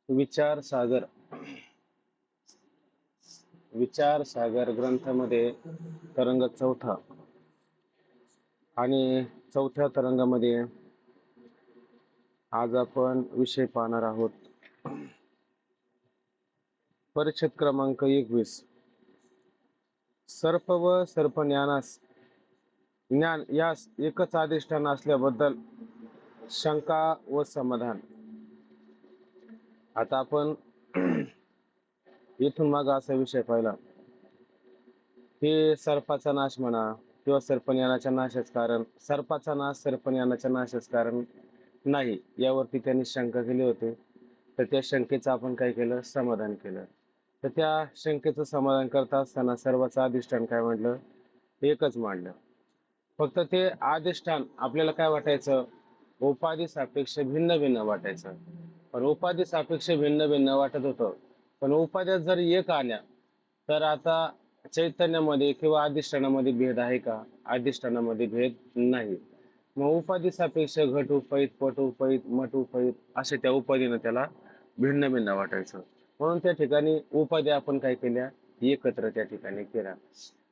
विचार सागर विचार सागर ग्रंथामध्ये तरंग चौथा आणि चौथ्या तरंगामध्ये आज आपण विषय पाहणार आहोत. परिच्छेद क्रमांक 21. सर्प व सर्पज्ञानास ज्ञान यास एकच अधिष्ठान असल्याबद्दल शंका व समाधान. आता आपण इथून माग असा विषय पाहिला की सर्पाचा नाश म्हणा किंवा सर्पज्ञानाच्या नाशाच कारण, सर्पाचा नाश सर्पज्ञानाच्या नाशाच कारण नाही यावरती त्यांनी शंका केली होती. तर त्या शंकेचं आपण काय केलं, समाधान केलं. तर त्या शंकेचं समाधान करता असताना सर्वाचं अधिष्ठान काय म्हटलं, एकच मांडलं. फक्त ते अधिष्ठान आपल्याला काय वाटायचं, उपाधी सापेक्ष भिन्न भिन्न वाटायचं. पण उपाधी सापेक्ष भिन्न भिन्न वाटत होतं, पण उपाध्या जर एक आल्या तर आता चैतन्यामध्ये किंवा अधिष्ठानामध्ये भेद आहे का? अधिष्ठानामध्ये भेद नाही. मग उपाधी सापेक्ष घट उपहित, पट उपहित, मट उपहित असे त्या उपाधीनं त्याला भिन्न भिन्न वाटायचं. म्हणून त्या ठिकाणी उपाध्या आपण काय केल्या, एकत्र त्या ठिकाणी केल्या.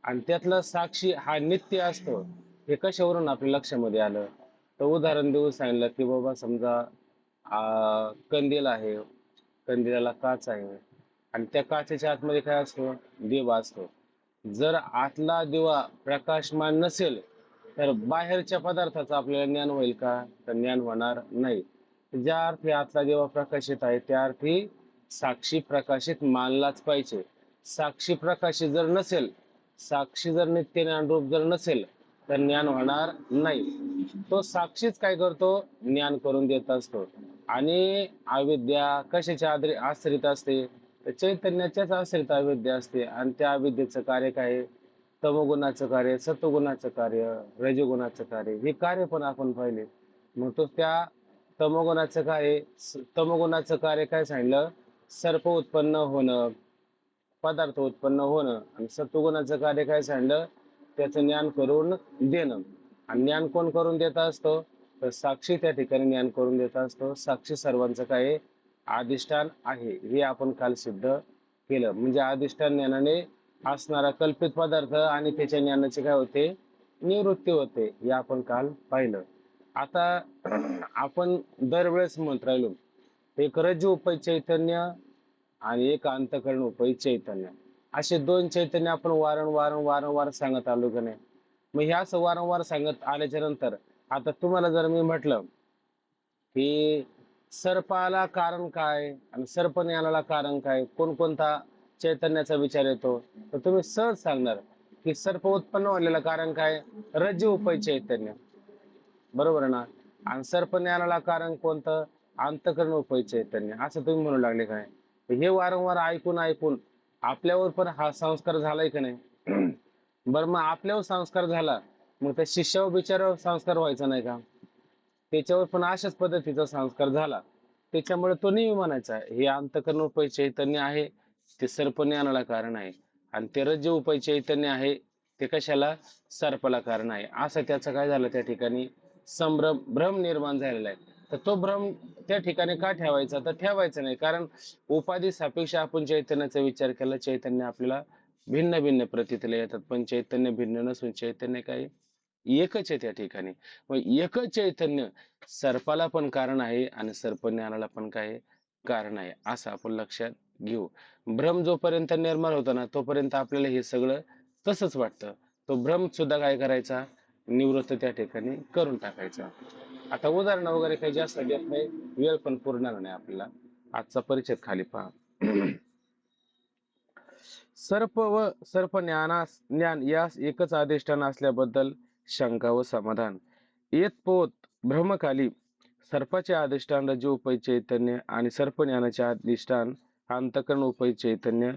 आणि त्यातला साक्षी हा नित्य असतो. हे कशावरून आपल्या लक्षामध्ये आलं, तर उदाहरण देऊन सांगितलं की बाबा समजा कंदील आहे, कंदिलाला काच आहे आणि त्या काचेच्या आतमध्ये काय असतो, दिवा असतो. जर आतला दिवा प्रकाशमान नसेल तर बाहेरच्या पदार्थाचं आपल्याला ज्ञान होईल का? तर ज्ञान होणार नाही. ज्या अर्थी आतला दिवा प्रकाशित आहे त्या अर्थी साक्षी प्रकाशित मानलाच पाहिजे. साक्षी प्रकाशित जर नसेल, साक्षी जर नित्य ज्ञान रूप जर नसेल तर ज्ञान होणार नाही. तो साक्षीच काय करतो, ज्ञान करून देत असतो. आणि अविद्या कशाच्या आश्रित असते, तर चैतन्याच्याच आश्रित अविद्या असते. आणि त्या अविद्येचं कार्य काय आहे, तमोगुणाचं कार्य, सत्वगुणाचं कार्य, रजोगुणाचं कार्य, हे कार्य पण आपण पाहिले. मग तो त्या तमोगुणाचं काय, तमोगुणाचं कार्य काय सांगितलं, सर्प उत्पन्न होणं, पदार्थ उत्पन्न होणं. आणि सत्वगुणाचं कार्य काय सांगितलं, त्याचं ज्ञान करून देणं. आणि ज्ञान कोण करून देत असतो, तर साक्षी त्या ठिकाणी ज्ञान करून देत असतो. साक्षी सर्वांचं काय अधिष्ठान आहे, हे आपण काल सिद्ध केलं. म्हणजे अधिष्ठान ज्ञानाने असणारा कल्पित पदार्थ आणि त्याच्या ज्ञानाचे काय होते, निवृत्ती होते, हे आपण काल पाहिलं. आता आपण दरवेळेस म्हणत राहिलो, एक रज्जू उपै चैतन्य आणि एक अंतःकरण उपै चैतन्य, असे दोन चैतन्य आपण वारंवार सांगत आलो का नाही. मग हे असं वारंवार सांगत आल्याच्या नंतर आता तुम्हाला जर मी म्हटलं की सर्पाला कारण काय आणि सर्पज्ञानाला कारण काय, कोणकोणता चैतन्याचा विचार येतो, तर तुम्ही सहज सांगणार की सर्प उत्पन्न व्हायला कारण काय, रज्जू उपै चैतन्य, बरोबर आहे ना. आणि सर्पज्ञानाला कारण कोणतं, अंतःकरण उपै चैतन्य, असं तुम्ही म्हणू लागले काय. हे वारंवार ऐकून ऐकून आपल्यावर पण हा संस्कार झालाय का नाही. बरं, मग आपल्यावर संस्कार झाला, मग त्या शिष्यावर बिचारावर संस्कार व्हायचा नाही का, त्याच्यावर पण अशाच पद्धतीचा संस्कार झाला. त्याच्यामुळे तो नेहमी म्हणायचा हे अंतःकरण उपै चैतन्य आहे, ते सर्पज्ञानाला कारण आहे. आणि ते रज्जू उपै चैतन्य आहे, ते कशाला, सर्पाला कारण आहे. असं त्याचं काय झालं, त्या ठिकाणी संभ्रम, भ्रम निर्माण झालेला आहे. तर तो भ्रम त्या ठिकाणी का ठेवायचा, तर ठेवायचा नाही. कारण उपाधी सापेक्ष आपण चैतन्याचा विचार केला, चैतन्य आपल्याला भिन्न भिन्न प्रतीतले येतात, पण चैतन्य भिन्न नसून चैतन्य काय, एकच आहे त्या ठिकाणी. मग एकच चैतन्य सर्पाला पण कारण आहे आणि सर्पज्ञानाला पण काय कारण आहे, असं आपण लक्षात घेऊ. भ्रम जोपर्यंत निर्माण होतो ना, तोपर्यंत आपल्याला हे सगळं तसंच वाटतं. तो भ्रम सुद्धा काय करायचा, निवृत्त त्या ठिकाणी करून टाकायचा. आता उदाहरण वगैरे काही जास्त देत नाही, वेळ पण पुरणार नाही आपल्याला. आजचा परिचय खाली पहा. सर्प व सर्प ज्ञान यास एकच अधिष्ठान असल्याबद्दल शंका व समाधान. येत पोत भ्रमकाली सर्पाचे अधिष्ठान रज्जू उपै चैतन्य आणि सर्प ज्ञानाचे अधिष्ठान अंतःकरण उपै चैतन्य,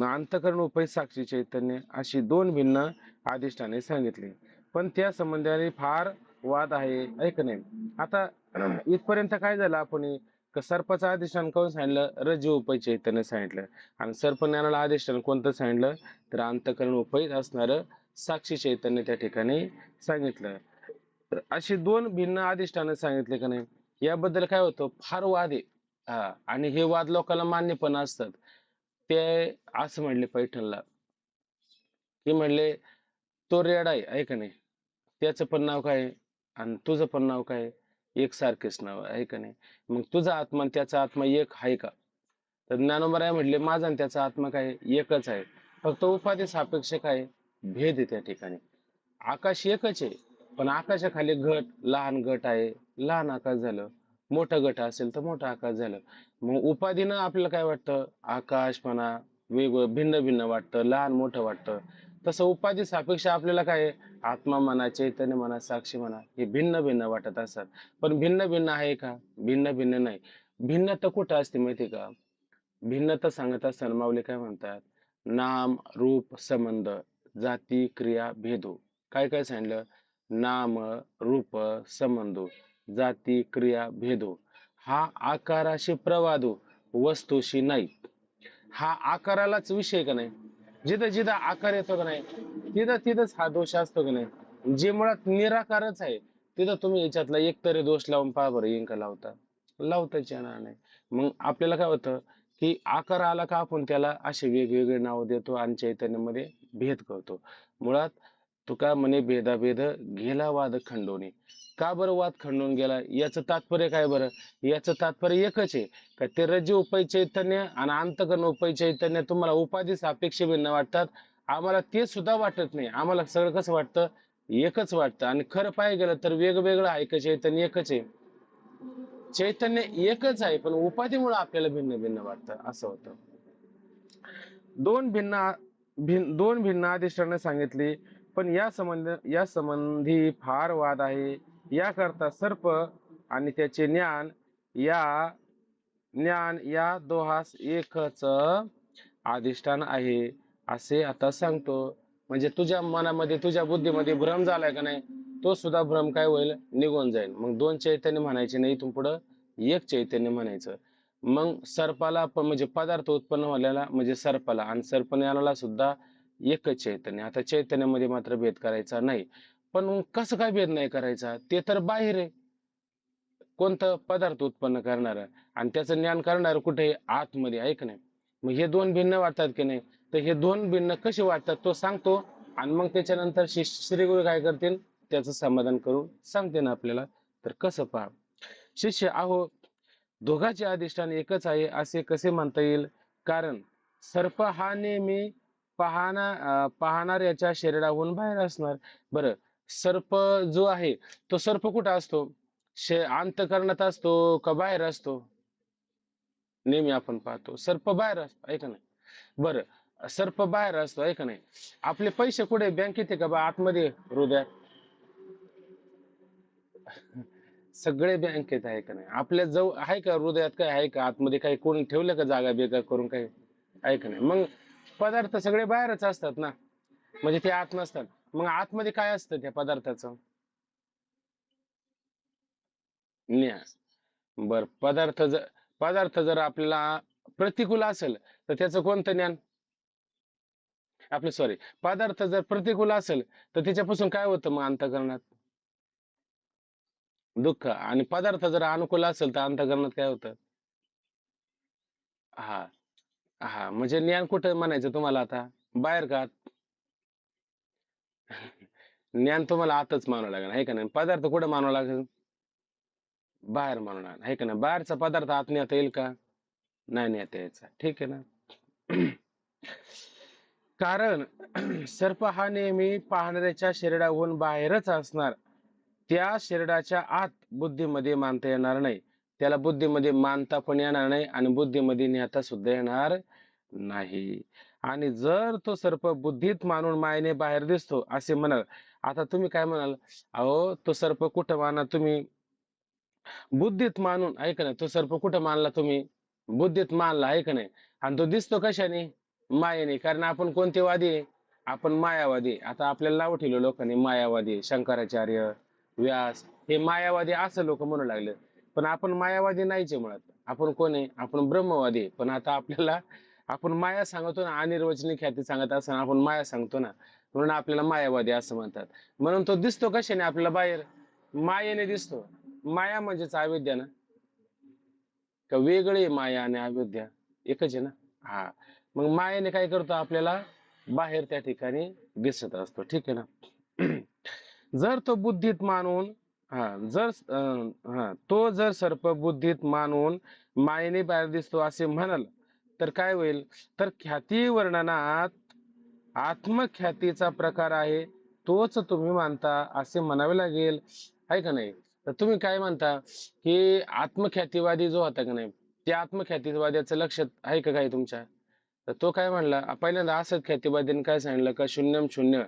अंतःकरण उपै साक्षी चैतन्य अशी दोन भिन्न अधिष्ठाने सांगितली. पण त्या संबंधाने फार वाद आहे का नाही. आता इथपर्यंत काय झालं, आपण सर्पाचं अधिष्ठान कोण सांगितलं, रज्जू उपै चैतन्य सांगितलं. आणि सर्पज्ञानाला अधिष्ठान कोणतं सांगितलं, तर अंतःकरण उपहित असणारं साक्षी चैतन्य त्या ठिकाणी सांगितलं. तर अशी दोन भिन्न अधिष्ठानं सांगितले का नाही, याबद्दल काय होतं, फार वाद आहे. हा, आणि हे वाद लोकांना मान्य पण असतात. ते असं म्हणले पैठणला, की म्हणले तो रेडा आहे का नाही, त्याचं पण नाव काय आहे आणि तुझं पण नाव काय आहे? एक सारखेच नाव आहे का नाही? मग तुझा आत्मा आणि त्याचा आत्मा एक आहे का? तर ज्ञानोबराय म्हटले माझा आणि त्याचा आत्मा काय आहे? एकच आहे. फक्त उपाधी सापेक्ष काय आहे? भेद आहे त्या ठिकाणी. आकाश एकच आहे, पण आकाशाखाली घट, लहान घट आहे, लहान आकाश झालं. मोठा घट असेल तर मोठा आकाश झालं. मग उपाधीनं आपल्याला काय वाटतं? आकाश म्हणा, वेगळं भिन्न भिन्न वाटतं, लहान मोठं वाटतं. तसं उपाधी सापेक्ष आपल्याला काय आहे? आत्मा म्हणा, चैतन्य म्हणा, साक्षी म्हणा, हे भिन्न भिन्न वाटत असतात. पण भिन्न भिन्न आहे का? भिन्न भिन्न नाही. भिन्नता कुठं असते माहिती का? भिन्नता सांगत असताना माऊली काय म्हणतात? नाम रूप संबंध, जाती क्रिया भेदो. काय काय सांगितलं? नाम रूप संबंधो, जाती क्रिया भेदो. हा आकाराशी प्रवादो, वस्तूशी नाही. हा आकारालाच विषय का नाही? जिथं जिथं आकार येतो का नाही, तिथं तिथंच हा दोष असतो का नाही? जे मुळात निराकारच आहे, तिथं तुम्ही याच्यातला एकतरी दोष लावून पहा बरं, येईन का लावता? लावताच येणार नाही. मग आपल्याला काय होतं, की आकार आला का आपण त्याला असे वेगवेगळे नाव देतो आणि चैतन्यामध्ये भेद करतो. मुळात तुका म्हणे भेदाभेद गेला वाद खंडोनी. का बरं वाद खंडून गेला? याचं तात्पर्य काय बरं? याचं तात्पर्य एकच आहे, का ते रज्जू उपै चैतन्य आणि अंतकरण उपै चैतन्य तुम्हाला उपाधी सापेक्ष भिन्न वाटतात. आम्हाला ते सुद्धा वाटत नाही. आम्हाला सगळं कसं वाटतं? एकच वाटतं. आणि खरं पाहायला गेलं तर वेगवेगळं आहे का? चैतन्य एकच आहे. चैतन्य एकच आहे, पण उपाधीमुळे आपल्याला भिन्न भिन्न वाटतं, असं होतं. दोन भिन्न अधिष्ठाने सांगितली, पण या संबंधी फार वाद आहे. याकरता सर्प आणि त्याचे या ज्ञान दोहास एकच अधिष्ठान आहे, असे आता सांगतो. म्हणजे तुझ्या मनामध्ये, तुझ्या बुद्धीमध्ये भ्रम झालाय का नाही, तो सुद्धा भ्रम काय होईल? निघून जाईल. मग दोन चैतन्य म्हणायचे नाही, इथून पुढं एक चैतन्य म्हणायचं. मग सर्पाला पण म्हणजे पदार्थ उत्पन्न झालेला म्हणजे सर्पाला आणि सर्पज्ञानाला सुद्धा एकच चैतन्य. आता चैतन्यामध्ये मात्र भेद करायचा नाही. पण मग कसं काय भेद नाही करायचा? ते तर बाहेर आहे. कोणतं? पदार्थ उत्पन्न करणार आणि त्याचं ज्ञान करणार कुठे? आतमध्ये आहे का नाही? मग हे दोन भिन्न वाटतात की नाही? तर हे दोन भिन्न कसे वाटतात तो सांगतो, आणि मग त्याच्यानंतर श्री गुरु काय करतील? त्याचं समाधान करून सांगते ना आपल्याला. तर कसं पहा, शिष्य अहो, दोघांचे अधिष्ठान एकच आहे असे कसे म्हणता येईल? कारण सर्प हा नेहमी पाहणाऱ्याच्या शरीराहून बाहेर असणार. बरं, सर्प जो आहे तो सर्प कुठं असतो? अंतःकरणात असतो का बाहेर असतो? नेहमी आपण पाहतो सर्प बाहेर असतो, आहे का नाही? बरं, सर्प बाहेर असतो, आहे का नाही? आपले पैसे कुठे? बँकेत आहे का बा आतमध्ये हृदयात? सगळे बँकेत आहे का नाही? आपल्या जवळ आहे का हृदयात? काय आहे का आतमध्ये? काही कोणी ठेवलं का जागा बेगा करून? काही आहे का नाही? मग पदार्थ सगळे बाहेरच असतात ना, म्हणजे ते आत नसतात. मग आतमध्ये काय असतं त्या पदार्थाचं? ज्ञान. बर, पदार्थ जर आपल्याला प्रतिकूल असेल तर त्याचं कोणतं ज्ञान? आपलं सॉरी, पदार्थ जर प्रतिकूल असेल तर त्याच्यापासून काय होतं मग अंतःकरणात? दुःख. आणि पदार्थ जर अनुकूल असेल तर अंतःकरणात काय होतं? हा. हा, म्हणजे ज्ञान कुठं म्हणायचं तुम्हाला आता? बाहेर का आत? ज्ञान तुम्हाला आतच मानावं लागेल, आहे का नाही? पदार्थ कुठं मानावं लागेल? बाहेर मानावं लागेल, आहे का नाही? बाहेरचा पदार्थ आत नेता येईल का? नाही नेता यायचा. ठीक आहे ना? कारण सर्प हा नेहमी पाहणाऱ्याच्या शरीराहून बाहेरच असणार. त्या शरीराच्या आत बुद्धीमध्ये मानता येणार नाही. त्याला बुद्धीमध्ये मानता पण येणार नाही आणि बुद्धीमध्ये नेता सुद्धा येणार नाही. आणि जर तो सर्प बुद्धीत मानून मायेने बाहेर दिसतो असे म्हणाल, आता तुम्ही काय म्हणाल? अहो, तो सर्प कुठं माना तुम्ही? बुद्धीत मानून, ऐका ना, तो सर्प कुठं मानला तुम्ही? बुद्धीत मानला, आहे का नाही? आणि तो दिसतो कशाने? मायेने. कारण आपण कोणते वादी आहे? आपण मायावादी. आता आपल्याला नाव ठेवलं लोकांनी मायावादी, शंकराचार्य, व्यास, हे मायावादी असं लोक म्हणू लागले. पण आपण मायावादी नाहीचे मुळात. आपण कोण आहे? आपण ब्रह्मवादी आहे. पण आता आपल्याला, आपण माया सांगतो ना, अनिर्वचनीय ख्याती सांगत असताना आपण माया सांगतो ना, म्हणून आपल्याला मायावादी असं म्हणतात. म्हणून तो दिसतो कशाने आपल्याला बाहेर? मायेने दिसतो. माया म्हणजेच अविद्या ना. का वेगळे माया आणि अविद्या? एकच आहे ना. हा, मग मायेने काय करतो आपल्याला बाहेर त्या ठिकाणी दिसत असतो, ठीक आहे ना. जर तो बुद्धीत मानून तो जर सर्प बुद्धीत मानून मायेने बाहेर दिसतो असे म्हणाल तर काय होईल? तर ख्याती वर्णनात आत्मख्यातीचा प्रकार आहे तोच तुम्ही मानता असे म्हणावे लागेल, आहे का नाही? तर तुम्ही काय म्हणता की आत्मख्यातीवादी जो होता का नाही, त्या आत्मख्यातीवाद्याचं लक्षात आहे का काही तुमच्या? तर तो काय म्हणला पहिल्यांदा, असंच ख्यातीवादीने काय सांगितलं का शून्यम शून्य,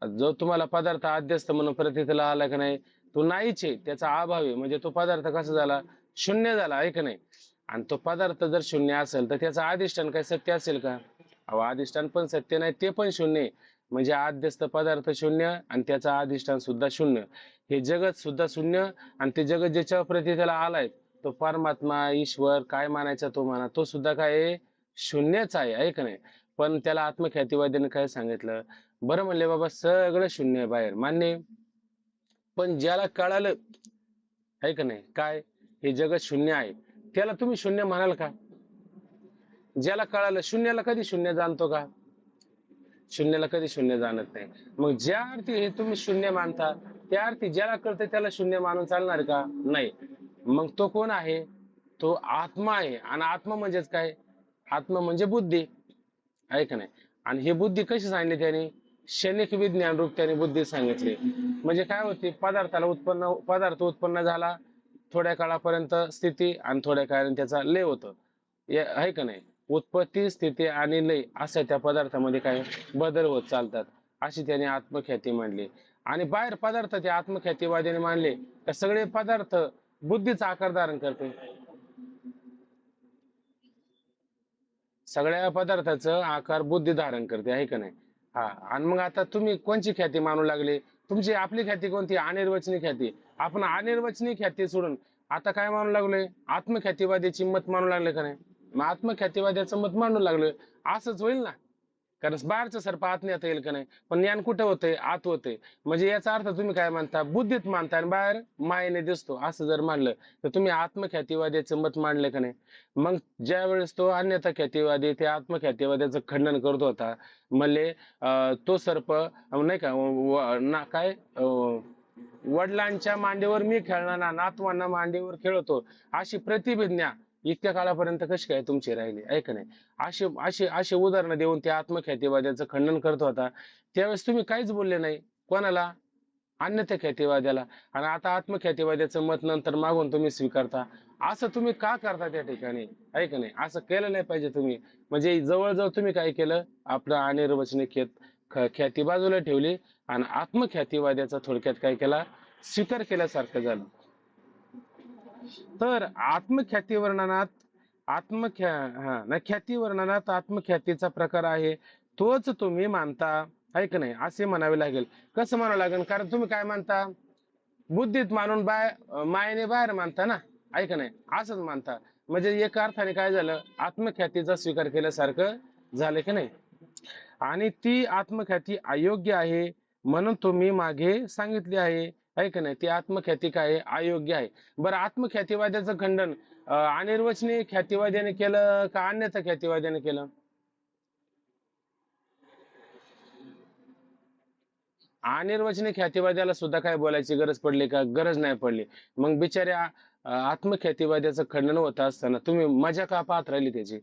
जो तुम्हाला पदार्थ आद्यस्त म्हणून प्रतीतीला आला का नाही, तो नाहीच आहे, त्याचा अभाव आहे, म्हणजे तो पदार्थ कसा झाला? शून्य झाला, आहे का नाही? आणि तो पदार्थ जर शून्य असेल तर त्याचं अधिष्ठान काय सत्य असेल का? अहो, अधिष्ठान पण सत्य नाही, ते पण शून्य आहे. म्हणजे आद्यस्त पदार्थ शून्य आणि त्याचा अधिष्ठान सुद्धा शून्य, हे जगत सुद्धा शून्य. आणि ते जगत ज्याच्या प्रतीतीला आलाय तो परमात्मा ईश्वर काय मानायचा तो म्हणा, तो सुद्धा काय आहे? शून्यच आहे का नाही? पण त्याला आत्मख्यातीवाद्याने काय सांगितलं? बरं म्हणले बाबा सगळं शून्य आहे बाहेर, मान्य आहे. पण ज्याला कळालं, आहे का नाही, काय हे जगत शून्य आहे, त्याला तुम्ही शून्य म्हणाल का? ज्याला कळालं, शून्याला कधी शून्य जाणतो का? शून्याला कधी शून्य जाणत नाही. मग ज्या अर्थी हे तुम्ही शून्य मानता त्या अर्थी ज्याला कळतं त्याला शून्य मानून चालणार का? नाही. मग तो कोण आहे? तो आत्मा आहे. आणि आत्मा म्हणजेच काय? आत्मा म्हणजे बुद्धी, आहे का नाही? आणि ही बुद्धी कशी सांगितली त्याने? क्षणिक विज्ञान रूप त्याने बुद्धी सांगितली. म्हणजे काय होती? पदार्थ उत्पन्न झाला, थोड्या काळापर्यंत स्थिती आणि थोड्या काळाने त्याचा लय होतं, आहे का नाही? उत्पत्ती स्थिती आणि लय अशा त्या पदार्थामध्ये काय बदल होत चालतात, अशी त्याने आत्मख्याती मांडली. आणि बाहेर पदार्थ ते आत्मख्यातीवादीने मानले तर सगळे पदार्थ बुद्धीचा आकार धारण करते, सगळ्या पदार्थाचं आकार बुद्धी धारण करते, आहे का नाही? हा. आणि मग आता तुम्ही कोणची ख्याती मानू लागले? तुमची आपली ख्याती कोणती? अनिर्वचनीय ख्याती. आपण अनिर्वचनीय ख्याती सोडून आता काय मानू लागलोय? आत्मख्यातीवाद्याची मत मानू लागले का नाही? मग आत्मख्यातीवाद्याचं मत मानू लागलोय, असंच होईल ना. कारण बाहेरचं सर्प आत नेता येईल का नाही, पण ज्ञान कुठं होतंय? आत होतंय. म्हणजे याचा अर्थ तुम्ही काय मानता? बुद्धीत मानता आणि बाहेर मायेने दिसतो, असं जर मानलं तर तुम्ही आत्मख्यातीवाद्याचं मत मांडलं का नाही? मग ज्या वेळेस तो अन्यथा ख्यातीवादी त्या आत्मख्यातीवाद्याचं खंडन करत होता, म्हणले तो सर्प नाही का काय वडिलांच्या मांडीवर मी खेळणार ना, नातवांना मांडीवर खेळतो, अशी प्रतिभिज्ञा इतक्या काळापर्यंत कशी काय तुमची राहिली, आहे का नाही? असे असे असे उदाहरणं देऊन त्या आत्मख्यातीवाद्याचं खंडन करत होता. त्यावेळेस तुम्ही काहीच बोलले नाही. कोणाला? अन्यथा ख्यातीवाद्याला. आणि आता आत्मख्यातीवाद्याचं मत नंतर मागून तुम्ही स्वीकारता, असं तुम्ही का करता त्या ठिकाणी, आहे का नाही? असं केलं नाही पाहिजे तुम्ही. म्हणजे जवळजवळ तुम्ही काय केलं? आपलं अनिर्वचनीय ख्याती बाजूला ठेवली आणि आत्मख्यातीवाद्याचा थोडक्यात काय केला? स्वीकार केल्यासारखं झालं. तर आत्मख्याती वर्णनात ख्याती वर्णनात आत्मख्यातीचा प्रकार आहे तोच तुम्ही मानता, आहे का नाही? असे म्हणावे लागेल. कसं म्हणावं लागेल? कारण तुम्ही काय मानता? बुद्धीत मानून मायेने बाहेर मानता ना, आहे का नाही? असंच मानता. म्हणजे एका अर्थाने काय झालं? आत्मख्यातीचा स्वीकार केल्यासारखं झालं की नाही? आणि ती आत्मख्याती अयोग्य आहे म्हणून तुम्ही मागे सांगितले आहे का नाही? ती आत्मख्याती काय आहे? अयोग्य आहे. बरं, आत्मख्यातीवाद्याचं खंडन अनिर्वचनीय ख्यातीवाद्याने केलं का अन्यथा ख्यातीवाद्याने केलं? अनिर्वचनीय ख्यातीवाद्याला सुद्धा काय बोलायची गरज पडली का? गरज नाही पडली. मग बिचाऱ्या आत्मख्यातीवाद्याचं खंडन होत असताना तुम्ही मजा का पाहत राहिली त्याची?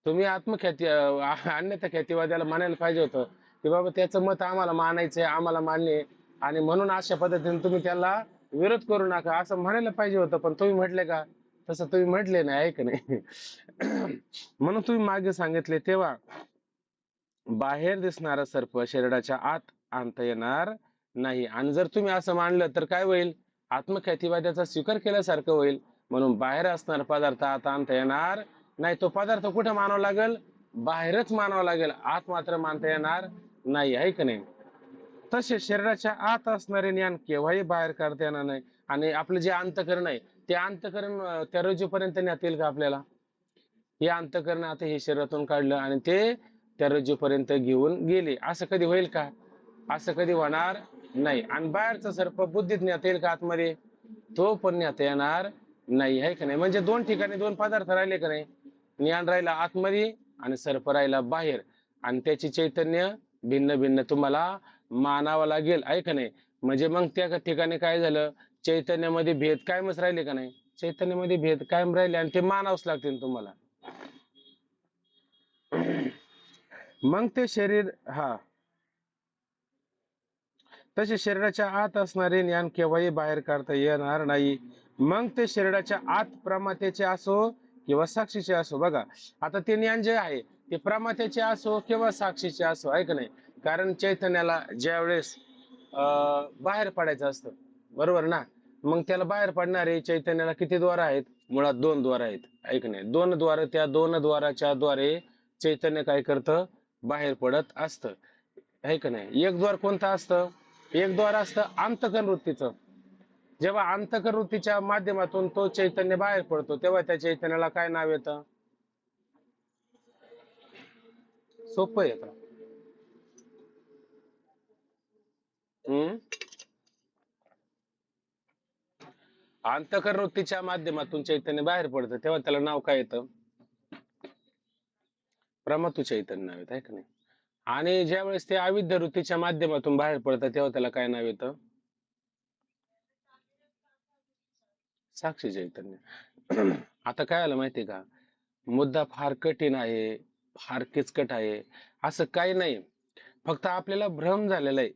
तुम्ही अन्यथा ख्यातीवाद्याला म्हणायला पाहिजे होतं की बाबा त्याचं मत आम्हाला मानायचंय, आम्हाला मान्य आहे, आणि म्हणून अशा पद्धतीने तुम्ही त्याला विरोध करू नका असं म्हणायला पाहिजे होतं. पण तुम्ही म्हटले का? तसं तुम्ही म्हटले नाही, आहे का नाही? म्हणून तुम्ही मागे सांगितले तेव्हा बाहेर दिसणारा सर्प शरीराच्या आत आणता येणार नाही. आणि जर तुम्ही असं मानलं तर काय होईल? आत्मख्यातीवाद्याचा स्वीकार केल्यासारखं होईल. म्हणून बाहेर असणारा पदार्थ आत आणता येणार नाही. तो पदार्थ कुठे मानावा लागेल? बाहेरच मानावा लागेल, आत मात्र मानता येणार नाही, आहे का नाही? तसे शरीराच्या आत असणारे ज्ञान केव्हाही बाहेर काढता येणार नाही. आणि आपलं जे अंतःकरण आहे ते अंतःकरण त्या रज्जूपर्यंत नेता येईल का आपल्याला? हे अंतःकरण आता हे शरीरातून काढलं आणि ते त्या रज्जूपर्यंत घेऊन गेले, असं कधी होईल का? असं कधी होणार नाही. आणि बाहेरचा सर्प बुद्धीत नेता येईल का आतमध्ये? तो पण नेता येणार नाही, आहे का नाही? म्हणजे दोन ठिकाणी दोन पदार्थ राहिले का नाही? ज्ञान राहिला आतमध्ये आणि सर्प राहिला बाहेर, आणि त्याची चैतन्य भिन्न भिन्न तुम्हाला मानावं लागेल, आहे का नाही? म्हणजे मग त्या ठिकाणी काय झालं, चैतन्यामध्ये भेद कायमच राहिले का नाही? चैतन्यामध्ये भेद कायम राहिले आणि ते मानावंच लागतील तुम्हाला. मग ते शरीर, हा, तसे शरीराच्या आत असणारे ज्ञान केव्हाही बाहेर काढता येणार नाही. मग ते शरीराच्या आत प्रमात्याचे असो किंवा साक्षीचे असो. बघा, आता ते ज्ञान जे आहे ते प्रमात्याचे असो किंवा साक्षीचे असो, आहे का नाही? कारण चैतन्याला ज्या वेळेस बाहेर पडायचं असतं, बरोबर ना? मग त्याला बाहेर पडणारे चैतन्याला किती द्वार आहेत? मुळात दोन द्वार आहेत, आहे का नाही? दोन द्वार, त्या दोन द्वाराच्या द्वारे चैतन्य काय करतं? बाहेर पडत असतं, आहे का नाही? एक द्वार कोणतं असतं? एक द्वार असतं अंतकरण वृत्तीचं. जेव्हा अंतकरण वृत्तीच्या माध्यमातून तो चैतन्य बाहेर पडतो तेव्हा त्या चैतन्याला काय नाव येतं? सोपं येतं. हम्म अंतकरण वृत्तीच्या माध्यमातून चैतन्य बाहेर पडतं तेव्हा त्याला नाव काय येतं? प्रमातू चैतन्य नाव येतं, आहे का नाही? आणि ज्या वेळेस ते अविद्या वृत्तीच्या माध्यमातून बाहेर पडतं तेव्हा त्याला काय नाव येतं? साक्षी चैतन्य. आता काय आलं माहितीये का? मुद्दा फार कठीण आहे, फार किचकट आहे असं काही नाही. फक्त आपल्याला भ्रम झालेला आहे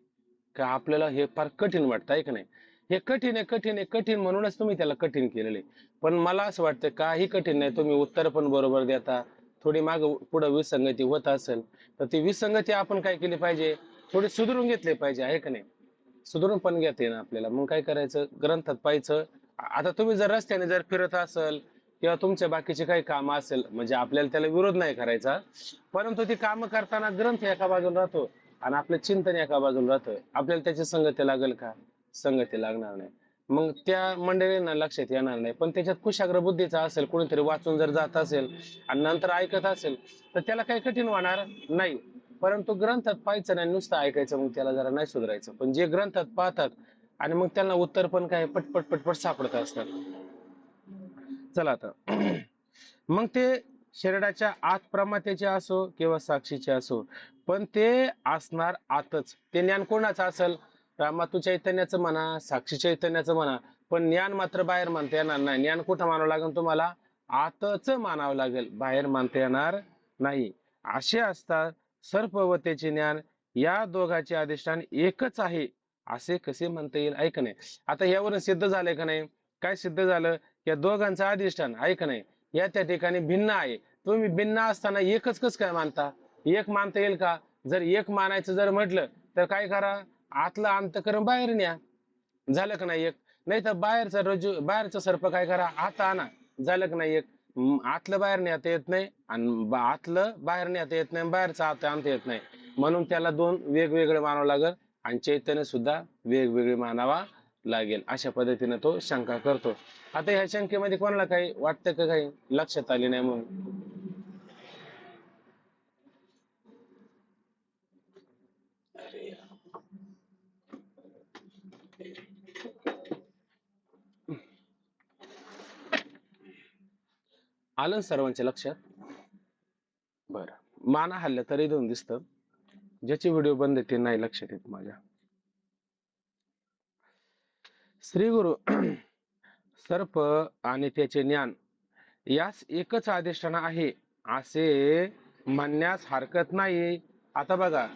का आपल्याला हे फार कठीण वाटतं, आहे का नाही? हे कठीण आहे, कठीण आहे, कठीण म्हणूनच तुम्ही त्याला कठीण केलेलं आहे. पण मला असं वाटतं काही कठीण नाही, तुम्ही उत्तर पण बरोबर देता. थोडी माग पुढे विसंगती होत असेल तर ती विसंगती आपण काय केली पाहिजे? थोडी सुधारून घेतली पाहिजे, आहे का नाही? सुधारून पण घेता येईल आपल्याला. मग काय करायचं? ग्रंथात पाहायचं. आता तुम्ही जर रस्त्याने जर फिरत असेल किंवा तुमच्या बाकीचे काही काम असेल, म्हणजे आपल्याला त्याला विरोध नाही करायचा, परंतु ती कामं करताना ग्रंथ एका बाजूला राहतो आणि आपलं चिंतन एका बाजूला राहतं, आपल्याला त्याची संगती लागेल का? संगती लागणार नाही. मग त्या मंडळींना लक्षात येणार नाही. पण त्याच्यात कुशाग्र बुद्धीचा असेल, कोणीतरी वाचून जर जात असेल आणि नंतर ऐकत असेल तर त्याला काही कठीण होणार नाही. परंतु ग्रंथात पाहायचं नाही, नुसतं ऐकायचं, मग त्याला जरा नाही सुधारायचं. पण जे ग्रंथात पाहतात आणि मग त्यांना उत्तर पण काय पटपट पटपट सापडत असतात. चला आता. मग ते शरीराच्या आत प्रमात्याचे असो किंवा साक्षीचे असो, पण ते असणार आतच. ते ज्ञान कोणाचं असेल? रामातू चैतन्याचं म्हणा, साक्षी चैतन्याचं म्हणा, पण ज्ञान मात्र बाहेर मानता येणार नाही. ज्ञान कुठं मानावं लागेल तुम्हाला? आतच मानावं लागेल, बाहेर मानता येणार नाही. असे असतात सर्प व त्याचे ज्ञान, या दोघांचे अधिष्ठान एकच आहे असे कसे म्हणता येईल, ऐक नाही? आता यावरून सिद्ध झालंय का नाही? काय सिद्ध झालं? या दोघांचं अधिष्ठान, आहे का नाही, या त्या ठिकाणी भिन्न आहे. तुम्ही भिन्न असताना एकच कस काय मानता? एक मानता येईल का? जर एक मानायचं जर म्हटलं तर काय करा? आतलं अंतकरण बाहेर न्या, झालं का नाही एक? नाही तर बाहेरचा रज्जू, बाहेरचा सर्प काय करा? आत आणा, झालं का नाही एक? आतलं बाहेर नेता येत नाही आणि आतलं बाहेर नेता येत नाही, बाहेरचं आत आणता येत नाही. म्हणून त्याला दोन वेगवेगळे मानावं लागेल आणि चैतन्य सुद्धा वेगवेगळे मानावा लागेल. अशा पद्धतीने तो शंका करतो. आता ह्या शंकेमध्ये कोणाला काही वाटतं का, काही लक्षात आले नाही म्हणून? आलं ना सर्वांच्या लक्षात? बरं, माना हल्लं तरी दोन दिसतं. ज्याची व्हिडिओ बंद आहे ते नाही लक्षात येत माझ्या. श्री गुरु सर्प आणि त्याचे ज्ञान यास एकच अधिष्ठान आहे असे म्हणण्यास हरकत नाही. आता बघा,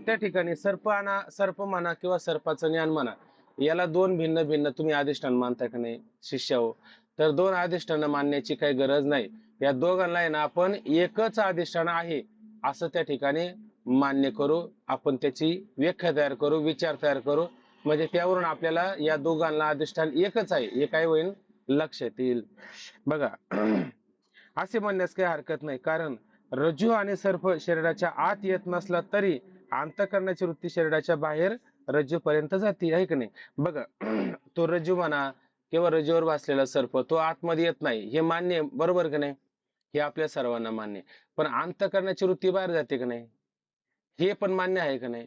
त्या ठिकाणी सर्प म्हणा किंवा सर्पाचं ज्ञान म्हणा, याला दोन भिन्न भिन्न तुम्ही अधिष्ठान मानताय का नाही शिष्य हो? तर दोन अधिष्ठान मानण्याची काही गरज नाही. या दोघांना आहे ना आपण एकच अधिष्ठान आहे असं त्या ठिकाणी मान्य करू. आपण त्याची व्याख्या तयार करू, विचार तयार करू, म्हणजे त्यावरून आपल्याला या दोघांना अधिष्ठान एकच आहे हे काय होईल? लक्षात येईल. बघा, असे म्हणण्यास काही हरकत नाही, कारण रज्जू आणि सर्प शरीराच्या आत येत नसला तरी अंतःकरणाची वृत्ती शरीराच्या बाहेर रज्जू पर्यंत जाते, आहे की नाही? बघा, तो रज्जू म्हणा किंवा रज्जूवर बसलेला सर्प तो आतमध्ये येत नाही, हे मान्य आहे, बरोबर की नाही? हे आपल्या सर्वांना मान्य आहे. पण अंतःकरणाची वृत्ती बाहेर जाते की नाही, हे पण मान्य आहे का नाही?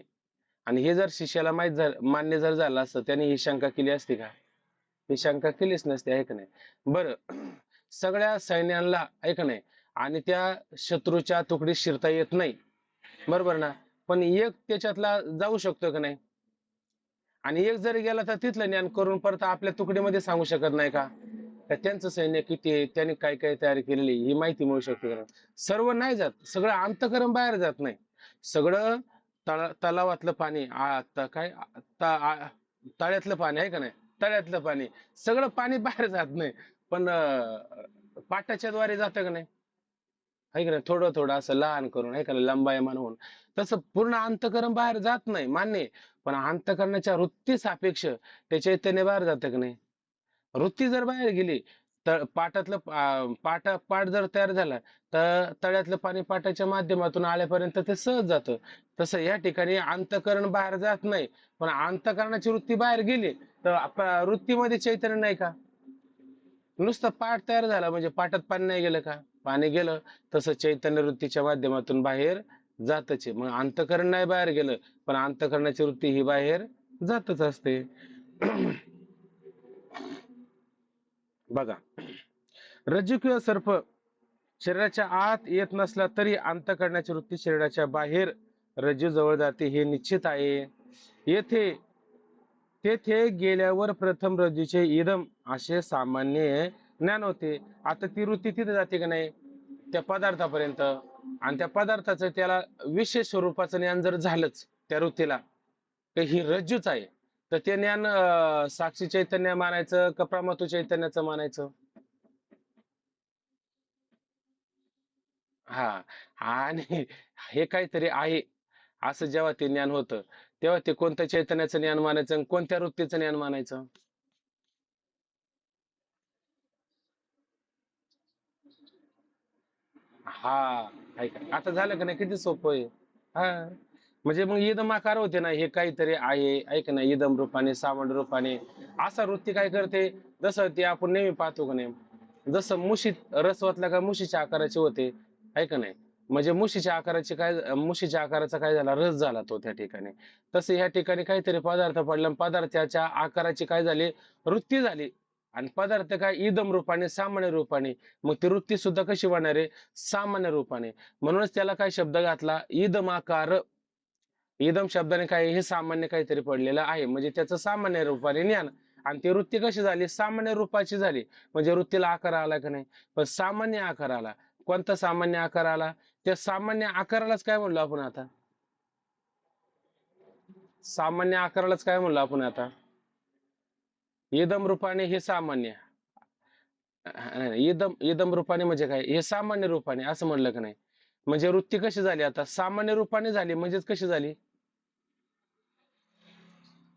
आणि हे जर शिष्याला मान्य जर झालं असतं त्याने ही शंका केली असती का? ही शंका केलीच नसते, आहे का नाही? बरं, सगळ्या सैन्यांना, आहे का नाही, आणि त्या शत्रूच्या तुकडीत शिरता येत नाही, बरोबर ना? पण एक त्याच्यातला जाऊ शकतो का नाही? आणि एक जरी गेला तर तिथलं ज्ञान करून परत आपल्या तुकडीमध्ये सांगू शकत नाही का? तर त्यांचं सैन्य किती आहे, त्यांनी काय काय तयारी केलेली ही माहिती मिळू शकते का नाही? सर्व नाही जात, सगळं अंतःकरण बाहेर जात नाही. सगळं तलावातलं पाणी, काय तळ्यातलं पाणी, आहे का नाही, तळ्यातलं पाणी, सगळं पाणी बाहेर जात नाही, पण पाटाच्या द्वारे जातं का नाही, आहे का नाही, थोडं थोडं असं लहान करून, आहे का नाही, लंबायमान होऊन. तसं पूर्ण अंतःकरण बाहेर जात नाही, मान्य आहे. पण अंतःकरणाच्या वृत्ती सापेक्ष ते चैतन्य बाहेर जातं का नाही? वृत्ती जर बाहेर गेली तर पाटातलं पाट जर तयार झाला तर तळ्यातलं पाणी पाटाच्या माध्यमातून आल्यापर्यंत ते सहज जातं. तसं या ठिकाणी अंतःकरण बाहेर जात नाही, पण अंतःकरणाची वृत्ती बाहेर गेली तर वृत्तीमध्ये चैतन्य नाही का? नुसतं पाठ तयार झाला म्हणजे पाटात पाणी नाही गेलं का? पाणी गेलं. तसं चैतन्य वृत्तीच्या माध्यमातून बाहेर जातच आहे. मग अंतःकरण नाही बाहेर गेलं, पण अंतःकरणाची वृत्ती ही बाहेर जातच असते. बघा, रज्जू किंवा सर्प शरीराच्या आत येत नसला तरी अंतःकरणाची वृत्ती शरीराच्या बाहेर रज्जू जवळ जाते हे निश्चित आहे. येथे तेथे गेल्यावर प्रथम रज्जूचे इदम असे सामान्य ज्ञान होते. आता ती वृत्ती तिथे जाते का नाही, त्या पदार्थापर्यंत, आणि त्या पदार्थाचं त्याला विशेष स्वरूपाचं ज्ञान जर झालंच त्या वृत्तीला, तर ही रज्जूच आहे, तर ते ज्ञान साक्षी चैतन्य मानायचं का प्रमातू चैतन्याचं मानायचं? हा, आणि हे काहीतरी आहे असं जेव्हा ते ज्ञान होतं, तेव्हा ते कोणत्या चैतन्याचं ज्ञान मानायचं आणि कोणत्या वृत्तीचं ज्ञान मानायचं? हा, ऐका आता झालं का नाही, किती सोपं आहे. हा, म्हणजे मग इदम आकार होते ना, हे काहीतरी आहे, ऐक ना, इदम रूपाने सावंड रूपाने असा वृत्ती काय करते, जसं ते आपण नेहमी पाहतो का नाही, जसं मुशीत रस ओतला का मुशीच्या आकाराचे होते, आहे का नाही? म्हणजे मुशीच्या आकाराचा काय झाला, रस झाला तो त्या ठिकाणी. तसं ह्या ठिकाणी काहीतरी पदार्थ पडला आणि पदार्थाच्या आकाराची काय झाली, वृत्ती झाली, आणि पदार्थ काय इदम रूपाने सामान्य रूपाने. मग ती वृत्ती सुद्धा कशी होणार आहे, सामान्य रूपाने. म्हणूनच त्याला काय शब्द घातला, इदमाकार. इदम शब्दाने काय, हे सामान्य काहीतरी पडलेलं आहे, म्हणजे त्याचं सामान्य रूपाने ज्ञान. आणि ती वृत्ती कशी झाली, सामान्य रूपाची झाली, म्हणजे वृत्तीला आकार आला का नाही, पण सामान्य आकार आला. कोणता सामान्य आकार आला? त्या सामान्य आकारालाच काय म्हणलो आपण आता, सामान्य आकारालाच काय म्हणलो आपण आता, इदम रूपाने हे सामान्य. नाही, इदम इदम रूपाने म्हणजे काय, हे सामान्य रूपाने असं म्हणलं का नाही, म्हणजे वृत्ती कशी झाली आता, सामान्य रूपाने झाली, म्हणजेच कशी झाली,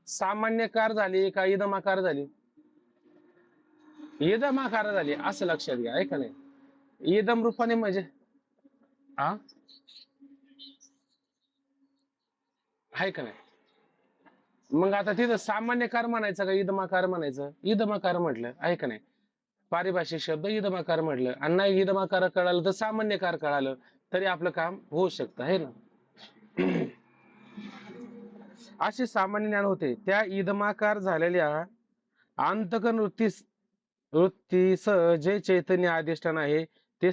सामान्यकार झाली का इदमाकार झाली? इदमाकार झाली असं लक्षात घ्या, आहे का नाही? इदम रूपाने म्हणजे, हा, आहे का नाही? मग आता तिथं सामान्यकार म्हणायचं का इदमाकार म्हणायचं? इदमाकार म्हटलं, आहे का नाही? पारिभाषिक शब्द इदमाकार म्हटलं, आणि नाही इदमाकार कळालं तर सामान्यकार कळालं, तरी आपलं काम होऊ शकतं, आहे ना? असे सामान्य ज्ञान होते. त्या इदमाकार झालेल्या अंतकन वृत्तीस जे चैतन्य अधिष्ठान आहे, ते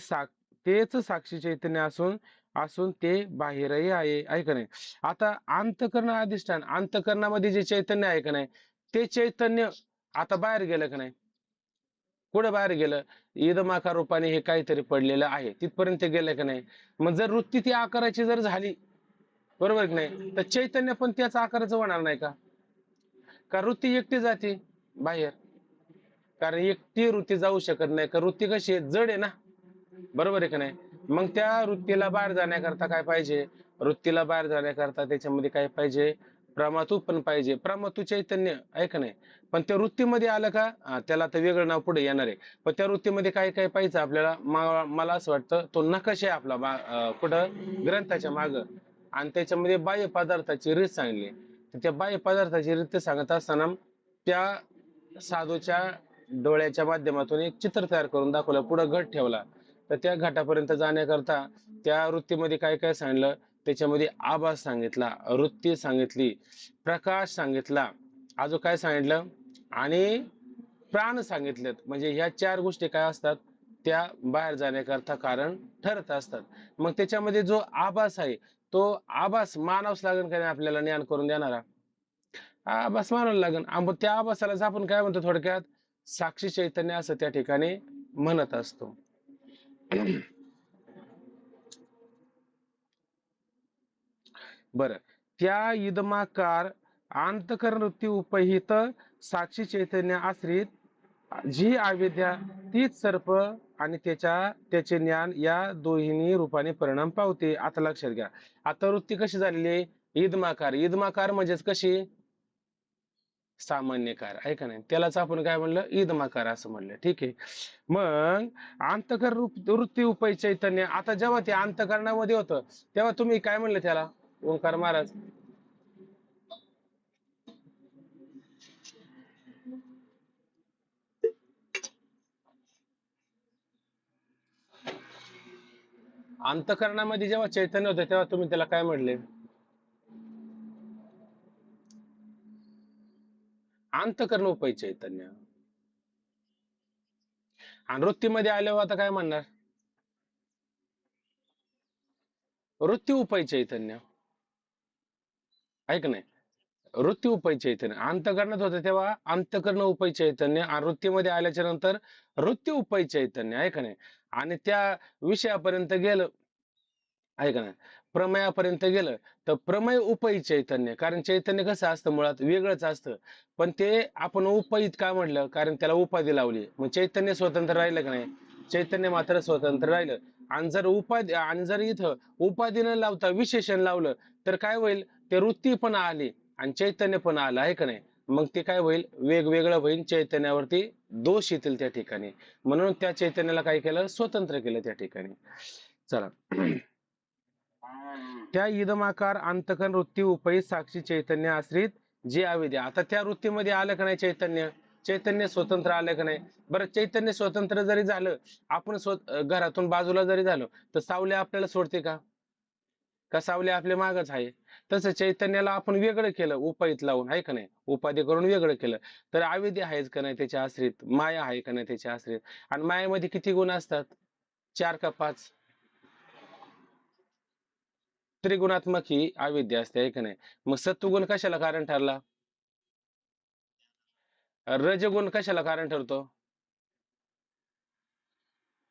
तेच साक्षी चैतन्य असून असून ते बाहेरही आहे का नाही? आता अंतकरण अधिष्ठान, अंतकरणामध्ये जे चैतन्य आहे का नाही, ते चैतन्य आता बाहेर गेलं का नाही? कुठं बाहेर गेलं? इदमाकार रूपाने हे काहीतरी पडलेलं आहे, तिथपर्यंत गेलं का नाही? मग जर वृत्ती ती आकाराची जर झाली, बरोबर की नाही, तर चैतन्य पण त्याच आकाराचं होणार नाही का? का वृत्ती एकटी जाते बाहेर? कारण एकटी वृत्ती जाऊ शकत नाही, का वृत्ती कशी आहे, जड आहे ना, बरोबर आहे का नाही? मग त्या वृत्तीला बाहेर जाण्याकरता काय पाहिजे, वृत्तीला बाहेर जाण्याकरता त्याच्यामध्ये काय पाहिजे, प्रमातू पण पाहिजे, प्रमातू चैतन्य, आहे का नाही? पण त्या वृत्तीमध्ये आलं का, त्याला तर वेगळं नाव पुढे येणार आहे, पण त्या वृत्तीमध्ये काय काय पाहिजे आपल्याला, मला असं वाटतं तो नकाश आहे आपला, कुठं, ग्रंथाच्या माग, आणि त्याच्यामध्ये बाह्य पदार्थाची रीत सांगली. तर त्या बाह्य पदार्थाची रीत सांगत असताना त्या साधूच्या डोळ्याच्या माध्यमातून एक चित्र तयार करून दाखवलं, पुढे घट ठेवला, तर त्या घाटापर्यंत जाण्याकरता त्या वृत्तीमध्ये काय काय सांगितलं, त्याच्यामध्ये आभास सांगितला, वृत्ती सांगितली, प्रकाश सांगितला, अजून काय सांगितलं, आणि प्राण सांगितलेत. म्हणजे ह्या चार गोष्टी काय असतात, त्या बाहेर जाण्याकरता कारण ठरत असतात. मग त्याच्यामध्ये जो आभास आहे, तो आभास मानावंच लागेल का नाही आपल्याला ज्ञान करून देणारा? आभास मानावं लागेल. मग त्या आभासालाच आपण काय म्हणतो थोडक्यात, साक्षी चैतन्य असं त्या ठिकाणी म्हणत असतो. बरं, त्या इदमाकार अंतकरण वृत्ती उपहित साक्षी चैतन्य आश्रित जी अविद्या तीच सर्प आणि त्याचे ज्ञान या दोन्ही रूपाने परिणाम पावते. आता लक्षात घ्या. आता वृत्ती कशी झालेली आहे? इदमाकार. इदमाकार म्हणजेच कशी? सामान्यकार आहे का नाही? त्यालाच आपण काय म्हणलं? इदमाकार असं म्हणलं. ठीक आहे. मग अंतकरण वृत्ती उपय चैतन्य, आता जेव्हा ते अंतकरणामध्ये होतं तेव्हा तुम्ही काय म्हणलं त्याला, ओंकार महाराज? अंतकरणामध्ये जेव्हा चैतन्य होतं तेव्हा तुम्ही त्याला काय म्हणले? अंतकरण उपय चैतन्य. आणि वृत्तीमध्ये आल्यावर आता काय म्हणणार? वृत्ती उपय चैतन्य आहे का नाही? वृत्ती उपय चैतन्य. अंतकरणात होतं तेव्हा अंतकरण उपय चैतन्य, आणि वृत्तीमध्ये आल्याच्या नंतर वृत्ती उपय चैतन्य आहे का नाही? आणि त्या विषयापर्यंत गेलं आहे का नाही, प्रमेयापर्यंत गेलं तर प्रमेय उपयी चैतन्य. कारण चैतन्य कसं असतं, मुळात वेगळंच असतं, पण ते आपण उपयित का म्हटलं? कारण त्याला उपाधी लावली. मग चैतन्य स्वतंत्र राहिलं का नाही? चैतन्य मात्र स्वतंत्र राहिलं. आणि जर इथं उपाधी न लावता विशेषण लावलं तर काय होईल? ते वृत्ती पण आली आणि चैतन्य पण आलं आहे का नाही? मग ते काय होईल? वेगवेगळं होईल. चैतन्यावरती दोष येतील त्या ठिकाणी. म्हणून त्या चैतन्याला काय केलं? स्वतंत्र केलं त्या ठिकाणी. चला. त्या इदमाकार अंतकरण वृत्ती उपयी साक्षी चैतन्य आश्रित जे अविद्या. आता त्या वृत्तीमध्ये आलं का नाही चैतन्य? चैतन्य स्वतंत्र आलं का नाही? बरं, चैतन्य स्वतंत्र जरी झालं, आपण घरातून बाजूला जरी झालो तर सावली आपल्याला सोडते का? का सावली आपल्या मागच आहे? तसं चैतन्याला आपण वेगळं केलं उपहित लावून, आहे का नाही? उपाधी करून वेगळं केलं तर अविद्या आहेच का नाही त्याच्या आश्रित? माया आहे का नाही त्याच्या आश्रित? आणि मायेमध्ये किती गुण असतात? 4 का 5? त्रिगुणात्मक ही अविद्या असते आहे का नाही? मग सत्वगुण कशाला कारण ठरला? रजगुण कशाला कारण ठरतो?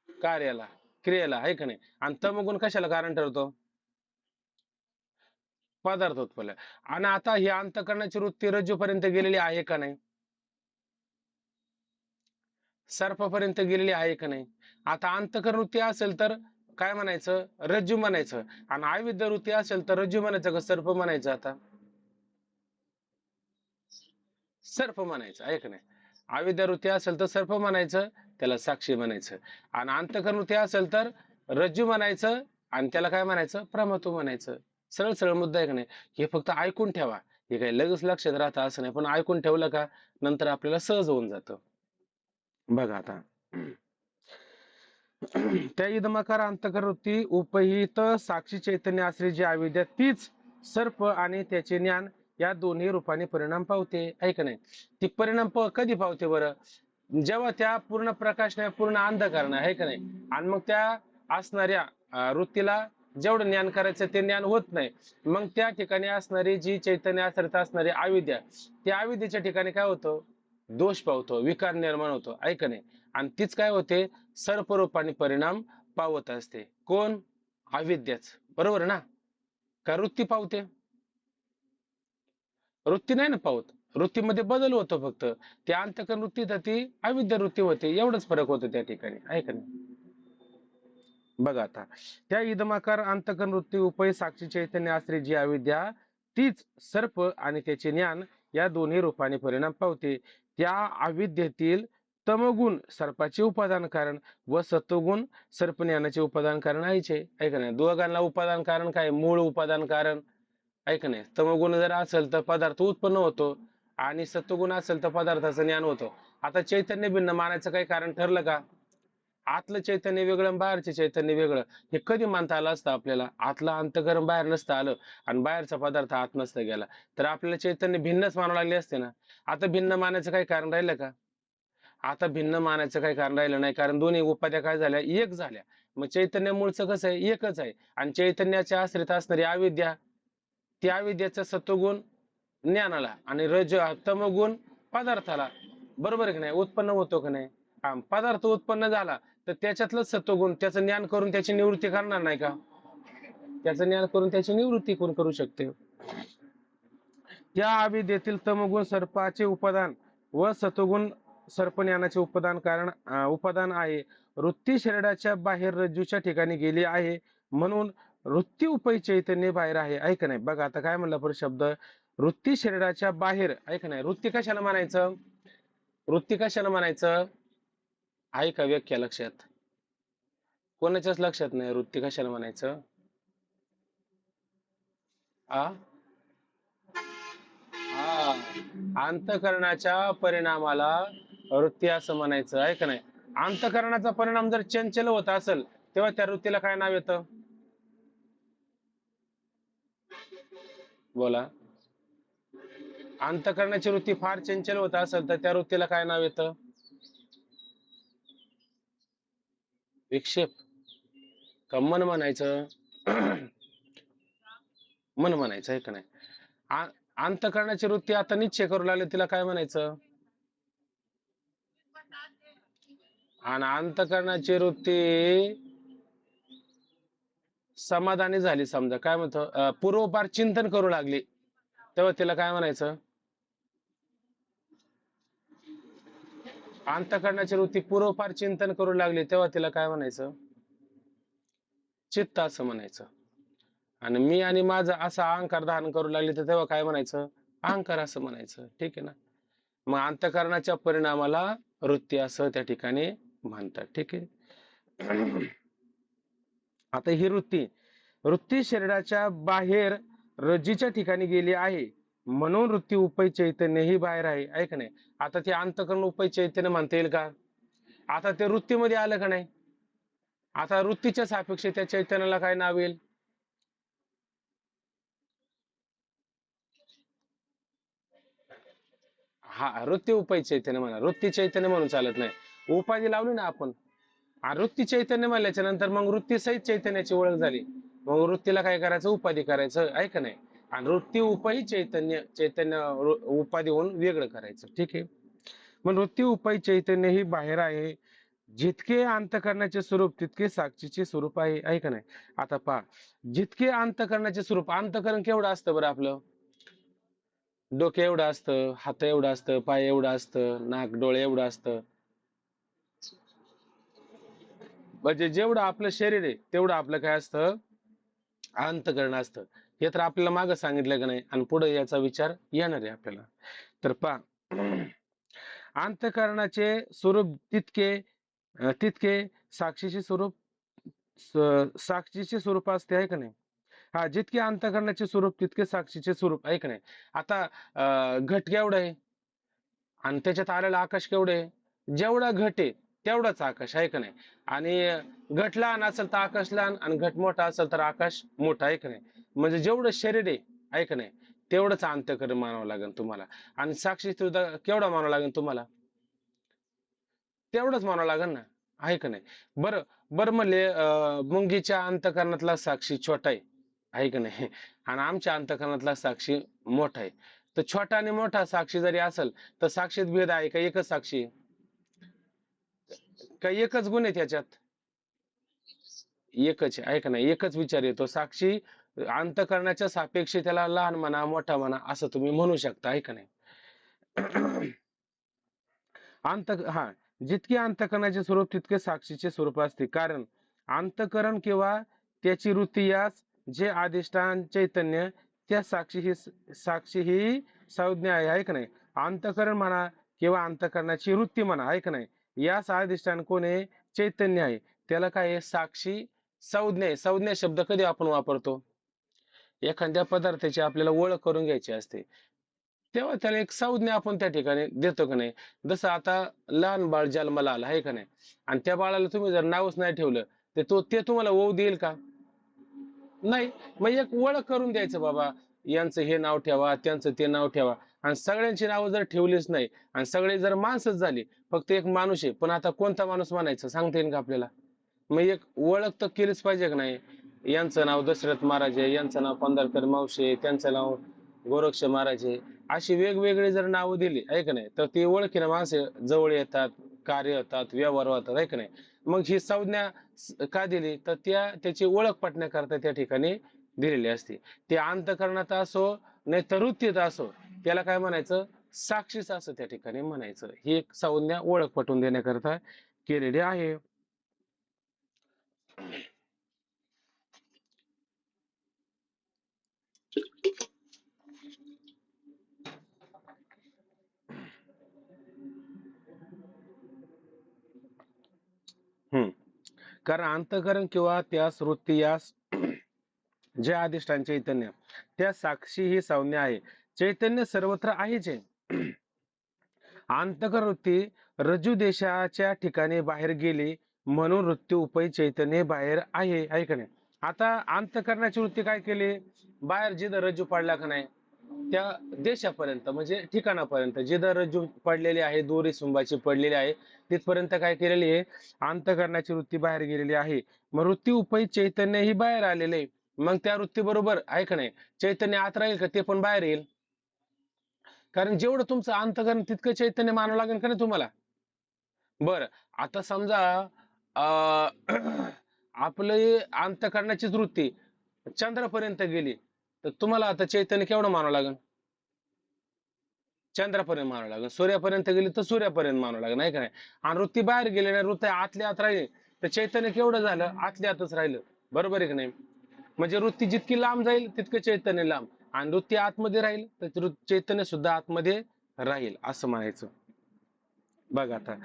कार्याला, क्रियेला, आहे का नाही? आणि तमगुण कशाला कारण ठरतो? पदार्थ उत्पन्न. आणि आता ही अंतःकरणाची वृत्ती रज्जूपर्यंत गेलेली आहे का नाही? सर्पापर्यंत गेलेली आहे का नाही? आता अंतःकरण वृत्ती असेल तर काय म्हणायचं? रज्जू म्हणायचं. आणि अविद्या वृत्ती असेल तर रज्जू म्हणायचं का सर्प म्हणायचं? आता सर्प म्हणायचं आहे का नाही? अविद्या वृत्ती असेल तर सर्प म्हणायचं, त्याला साक्षी म्हणायचं. आणि अंतःकरण वृत्ती असेल तर रज्जू म्हणायचं आणि त्याला काय म्हणायचं? प्रमातू म्हणायचं. सरळ सरळ मुद्दा आहे का नाही? हे फक्त ऐकून ठेवा. हे काही लगेच लक्षात राहतं असं नाही, पण ऐकून ठेवलं का नंतर आपल्याला सहज होऊन जातं. बघा आता. त्या इदमाकार अंतःकरण वृत्ती उपहित साक्षी चैतन्य आश्रित जी अविद्या तीच सर्प आणि त्याचे ज्ञान या दोन्ही रूपाने परिणाम पावते आहे का नाही? ती परिणाम कधी पावते बरं? जेव्हा त्या पूर्ण प्रकाश नाही, पूर्ण अंधकार नाही, आहे का नाही? आणि मग त्या असणाऱ्या वृत्तीला जेवढं ज्ञान करायचं ते ज्ञान होत नाही. मग त्या ठिकाणी असणारी जी चैतन्य आश्रित असणारी अविद्या, त्या अविद्येच्या ठिकाणी काय होतं? दोष पावतो, विकार निर्माण होतो, आहे का नाही? आणि तीच काय होते? सर्परूपाने परिणाम पावत असते. कोण? अविद्याच. बरोबर ना? का वृत्ती पावते? वृत्ती नाही ना पावत. वृत्तीमध्ये बदल होतो फक्त. ती अंतःकरण वृत्ती तर ती अविद्या वृत्ती होते. एवढंच फरक होतो त्या ठिकाणी, आहे का नाही? बघा आता. त्या इदमाकार अंतःकरण वृत्ती उपय साक्षी चैतन्य आश्रित जी अविद्या तीच सर्प आणि त्याचे ज्ञान या दोन्ही रूपाने परिणाम पावते. त्या अविद्येतील तमगुण सर्पाचे उपादान कारण व सत्वगुण सर्प ज्ञानाचे उपादान कारण आहे का नाही? दोघांना उपादान कारण काय? मूळ उपादान कारण, आहे का नाही? तमगुण जर असेल तर पदार्थ उत्पन्न होतो आणि सत्वगुण असेल तर पदार्थाचं ज्ञान होतं. आता चैतन्य भिन्न मानायचं काही कारण ठरलं का? आतलं चैतन्य वेगळं आणि बाहेरचं चैतन्य वेगळं, हे कधी मानता आलं असतं आपल्याला? आतलं अंतःकरण बाहेर नसतं आलं आणि बाहेरचा पदार्थ आत नसतं गेला तर आपल्याला चैतन्य भिन्नच मानावं लागले असते ना. आता भिन्न मानायचं काही कारण राहिलं का? आता भिन्न मानायचं काही कारण राहिलं नाही, कारण दोन्ही उपाध्या काय झाल्या, एक झाल्या. मग चैतन्य मूळचं कसं आहे, एकच आहे. आणि चैतन्याच्या आश्रित असणारी अविद्या, त्या अविद्याचा सत्वगुण ज्ञानाला आणि तमोगुण पदार्थाला, बरोबर आहे की नाही, उत्पन्न होतो की नाही. हा पदार्थ उत्पन्न झाला तर त्याच्यातलं सत्वगुण त्याचं ज्ञान करून त्याची निवृत्ती करणार नाही का? त्याचं ज्ञान करून त्याची निवृत्ती कोण करू शकते? त्या अविद्येतील तमगुण सर्पाचे उपादान व सत्वगुण सर्पज्ञानाचे उपादान आहे. वृत्ती शरीराच्या बाहेर रज्जूच्या ठिकाणी गेली आहे, म्हणून वृत्ती उपै चैतन्य बाहेर आहे. ऐक नाही, बघा आता काय म्हणला परत शब्द, वृत्ती शरीराच्या बाहेर. ऐक नाही, वृत्ती कशाला म्हणायचं, वृत्ती कशाला म्हणायचं, आहे का व्याख्या लक्षात? कोणाच्याच लक्षात नाही वृत्ती कशाला म्हणायचं. आ हा, अंतकरणाच्या परिणामाला वृत्ती असं म्हणायचं. आहे का नाही? अंतकरणाचा परिणाम जर चंचल होत असेल तेव्हा त्या वृत्तीला काय नाव येतं? बोला. अंतकरणाची वृत्ती फार चंचल होत असेल तर त्या वृत्तीला काय नाव येतं? विक्षेप का मन म्हणायचं? मन म्हणायचं. आहे का नाही? अंतकरणाची वृत्ती आता निश्चय करू लागले, तिला काय म्हणायचं? आणि अंतकरणाची वृत्ती समाधानी झाली, समजा काय म्हणतो, पूर्वपार चिंतन करू लागली, तेव्हा तिला काय म्हणायचं? अंतकरणाची वृत्ती पूर्वपार चिंतन करू लागली तेव्हा तिला काय म्हणायचं? चित्त असं म्हणायचं. आणि मी आणि माझा असा अहंकार धारण करू लागले तर तेव्हा काय म्हणायचं? अहंकार असं म्हणायचं. ठीक आहे ना? मग अंतकरणाच्या परिणामाला वृत्ती असं त्या ठिकाणी म्हणतात. ठीक आहे. आता ही वृत्ती वृत्ती शरीराच्या बाहेर रज्जूच्या ठिकाणी गेली आहे, म्हणून वृत्ती उपै चैतन्य ही बाहेर आहे. ऐक नाही, आता ते अंतकरण उपै चैतन्य म्हणता येईल का? आता ते वृत्तीमध्ये आलं का नाही? आता वृत्तीच्या सापेक्ष त्या चैतन्याला काय नाव येईल? हा, वृत्ती उपै चैतन्य म्हणा, वृत्ती चैतन्य म्हणून चालत नाही. उपाधी लावली ना आपण, वृत्ती चैतन्य म्हणल्याच्या नंतर मग वृत्ती सहित चैतन्याची ओळख झाली. मग वृत्तीला काय करायचं? उपाधी करायचं. ऐक नाही, आणि वृत्ती उपही चैतन्य, चैतन्य उपाधी होऊन वेगळं करायचं. ठीक आहे. मग वृत्ती उपही चैतन्य ही बाहेर आहे. जितके अंतकरणाचे स्वरूप तितके साक्षीचे स्वरूप आहे. ऐक नाही, आता पहा, जितके अंतकरणाचे स्वरूप, अंतकरण केवढं असतं बरं आपलं? डोके एवढं असतं, हात एवढं असतं, पाय एवढं असतं, नाक डोळे एवढं असतं. म्हणजे जेवढं आपलं शरीर आहे तेवढं आपलं काय असतं? अंतकरण असतं. हे तर आपल्याला मागं सांगितलं का नाही, आणि पुढे याचा विचार येणार आहे आपल्याला. तर पहा, अंतकरणाचे स्वरूप तितके तितके साक्षीचे स्वरूप साक्षीचे स्वरूप असते. आहे का नाही? हा, जितके अंतकरणाचे स्वरूप तितके साक्षीचे स्वरूप. आहे का नाही? आता घट केवढा आहे आणि त्याच्यात आलेलं आकाश केवढं आहे? जेवढा घट आहे तेवढाच आकाश. आहे का नाही? आणि घट लहान असेल तर आकाश लहान, आणि घट मोठा असेल तर आकाश मोठा. आहे का नाही? म्हणजे जेवढं शरीर आहे, आहे का नाही, तेवढंच अंतकरण मानावं लागेल तुम्हाला. आणि साक्षी सुद्धा केवढा मानावं लागेल तुम्हाला? तेवढंच मानावं लागेल ना. आहे का नाही? बरं बरं, म्हणले मुंगीच्या अंतकरणातला साक्षी छोटा आहे. आहे का नाही? आणि आमच्या अंतकरणातला साक्षी मोठा आहे. तर छोटा आणि मोठा साक्षी जरी असेल तर साक्षीत भेद आहे का? एकच साक्षी आहे का? एकच गुण आहे त्याच्यात? एकच आहे. का नाही? एकच विचार येतो. साक्षी अंतकरणाच्या सापेक्ष त्याला लहान म्हणा मोठा म्हणा असं तुम्ही म्हणू शकता. आहे का नाही? हा, जितके अंतकरणाचे स्वरूप तितके साक्षीचे स्वरूप असते. कारण अंतकरण किंवा त्याची वृत्ती यास जे अधिष्ठान चैतन्य त्या साक्षी ही संज्ञा आहे. का नाही? अंतकरण म्हणा किंवा अंतकरणाची वृत्ती म्हणा. आहे का नाही? यास अधिष्ठान कोण आहे? चैतन्य आहे. त्याला काय आहे? साक्षी संज्ञा आहे. संज्ञा शब्द कधी आपण वापरतो? एखाद्या पदार्थाची आपल्याला ओळख करून घ्यायची असते, तेव्हा त्याला एक संज्ञा आपण त्या ठिकाणी देतो का नाही? जसं आता लहान बाळ जन्माला आलं, आहे का नाही, आणि त्या बाळाला तुम्ही जर नावच नाही ठेवलं तर ते तुम्हाला ओव देईल का? नाही. मग एक ओळख करून द्यायचं, बाबा यांचं हे नाव ठेवा, त्यांचं ते नाव ठेवा. आणि सगळ्यांची नावं जर ठेवलीच नाही आणि सगळे जर माणसच झाली, फक्त एक माणूस आहे, पण आता कोणता माणूस म्हणायचं सांगता येईल का आपल्याला? मग एक ओळख तर केलीच पाहिजे का नाही? यांचं नाव दशरथ महाराज आहे, यांचं नाव पंढरकर मावशी आहे, त्यांचं नाव गोरक्ष महाराज आहे, अशी वेगवेगळी जर नावं दिली आहे का नाही, तर ती ओळखीने माणसे जवळ येतात, कार्य होतात, व्यवहार होतात, आहे का नाही? मग ही संज्ञा का दिली? तर त्याची ओळख पटण्याकरता त्या ठिकाणी दिलेली असते. ते अंतःकरणात असो नाही तर वृत्तीत असो, त्याला काय म्हणायचं? साक्षीच असं त्या ठिकाणी म्हणायचं. ही एक संज्ञा ओळख पटवून देण्याकरता केलेली आहे. हम्म कारण अंतःकरण किंवा त्यास वृत्ती यास जे अधिष्ठान चैतन्य त्या साक्षी ही संज्ञा आहे. चैतन्य सर्वत्र आहेच आहे. अंतःकरण वृत्ती रज्जू देशाच्या ठिकाणी बाहेर गेली म्हणून वृत्ती उपई चैतन्य बाहेर आहे का नाही? आता अंतःकरणाची वृत्ती काय केली? बाहेर जिथं रज्जू पडला का नाही त्या देशापर्यंत म्हणजे ठिकाणापर्यंत जिथं रज्जू पडलेली आहे, दोरी सुंबाची पडलेली आहे, तिथपर्यंत काय केलेली आहे? अंतःकरणाची वृत्ती बाहेर गेलेली आहे. मग वृत्ती उपई चैतन्य ही बाहेर आलेले आहे. मग त्या वृत्ती बरोबर आहे का नाही चैतन्य आत राहील का? ते पण बाहेर येईल. कारण जेवढं तुमचं अंतःकरण तितकं चैतन्य मानावं लागेल का नाही तुम्हाला? बरं, आता समजा आपली अंतःकरणाचीच वृत्ती चंद्रापर्यंत गेली, तर तुम्हाला आता चैतन्य केवढं मानावं लागेल? चंद्रापर्यंत मानावं लागेल. सूर्यापर्यंत गेली तर सूर्यापर्यंत मानावं लागेल, नाही का नाही? आणि वृत्ती बाहेर गेली नाही, वृत्ती आतल्या आत राहिली, तर चैतन्य केवढं झालं? आतल्या आतच राहिलं. बरोबर आहे की नाही? म्हणजे वृत्ती जितकी लांब जाईल तितकं चैतन्य लांब, आणि वृत्ती आतमध्ये राहील तर चैतन्य सुद्धा आतमध्ये राहील असं म्हणायचं. बघा आता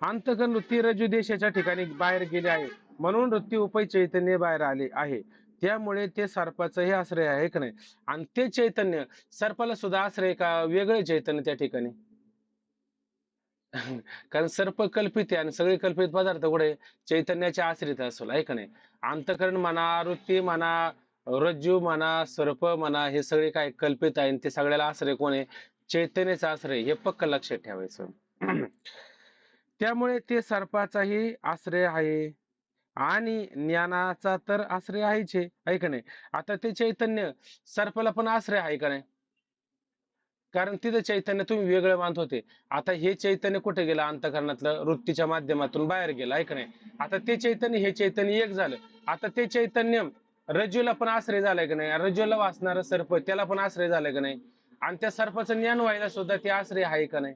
अंतःकरण वृत्ती रज्जू देशाच्या ठिकाणी बाहेर गेले आहे म्हणून वृत्ती उपै चैतन्य बाहेर आले आहे. त्यामुळे ते सर्पाचंही आश्रय आहे का नाही? आणि ते चैतन्य सर्पाला सुद्धा आश्रय का वेगळे चैतन्य त्या ठिकाणी? कारण सर्प कल्पित आहे आणि सगळे कल्पित पदार्थ कुठे चैतन्याच्या आश्रित असेल, आहे का नाही? अंतःकरण म्हणा, वृत्ती म्हणा, रज्जू म्हणा, सर्प म्हणा, हे सगळे काय कल्पित आहे. ते सगळ्याला आश्रय कोण आहे? चैतन्याचा आश्रय. हे पक्क लक्षात ठेवायचं. त्यामुळे ते सर्पाचाही आश्रय आहे आणि ज्ञानाचा तर आश्रय आहेच आहे का नाही? आता ते चैतन्य सर्पाला पण आश्रय आहे का नाही? कारण तिथं चैतन्य तुम्ही वेगळं मानत होते. आता हे चैतन्य कुठे गेलं? अंतःकरणातलं वृत्तीच्या माध्यमातून बाहेर गेलं, आहे का नाही? आता ते चैतन्य हे चैतन्य एक झालं. आता ते चैतन्य रज्जूला पण आश्रय झालाय का नाही? रज्जूला वाचणारं सर्प त्याला पण आश्रय झालाय का नाही? आणि त्या सर्पाचं ज्ञान व्हायला सुद्धा ते आश्रय आहे का नाही?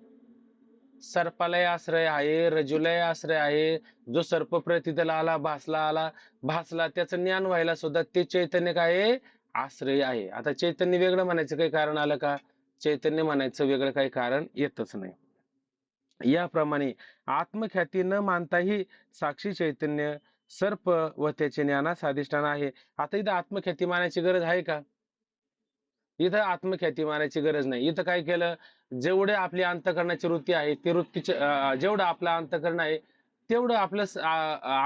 सर्पालाही आश्रय आहे, रज्जूलाही आश्रय आहे. जो सर्प प्रतीला आला, भासला त्याचं ज्ञान व्हायला सुद्धा ते चैतन्य काय आहे? आश्रय आहे. आता चैतन्य वेगळं म्हणायचं काही कारण आलं का? चैतन्य म्हणायचं वेगळं काही कारण येतच नाही. याप्रमाणे आत्मख्याती न मानताही साक्षी चैतन्य सर्प व त्याचे ज्ञानास अधिष्ठान आहे. आता इथं आत्मख्याती मानायची गरज आहे का? इथं आत्मख्याती मानायची गरज नाही. इथं काय केलं? जेवढे आपली अंतःकरणाची वृत्ती आहे ते वृत्तीचे जेवढं आपलं अंतःकरण आहे तेवढं आपलं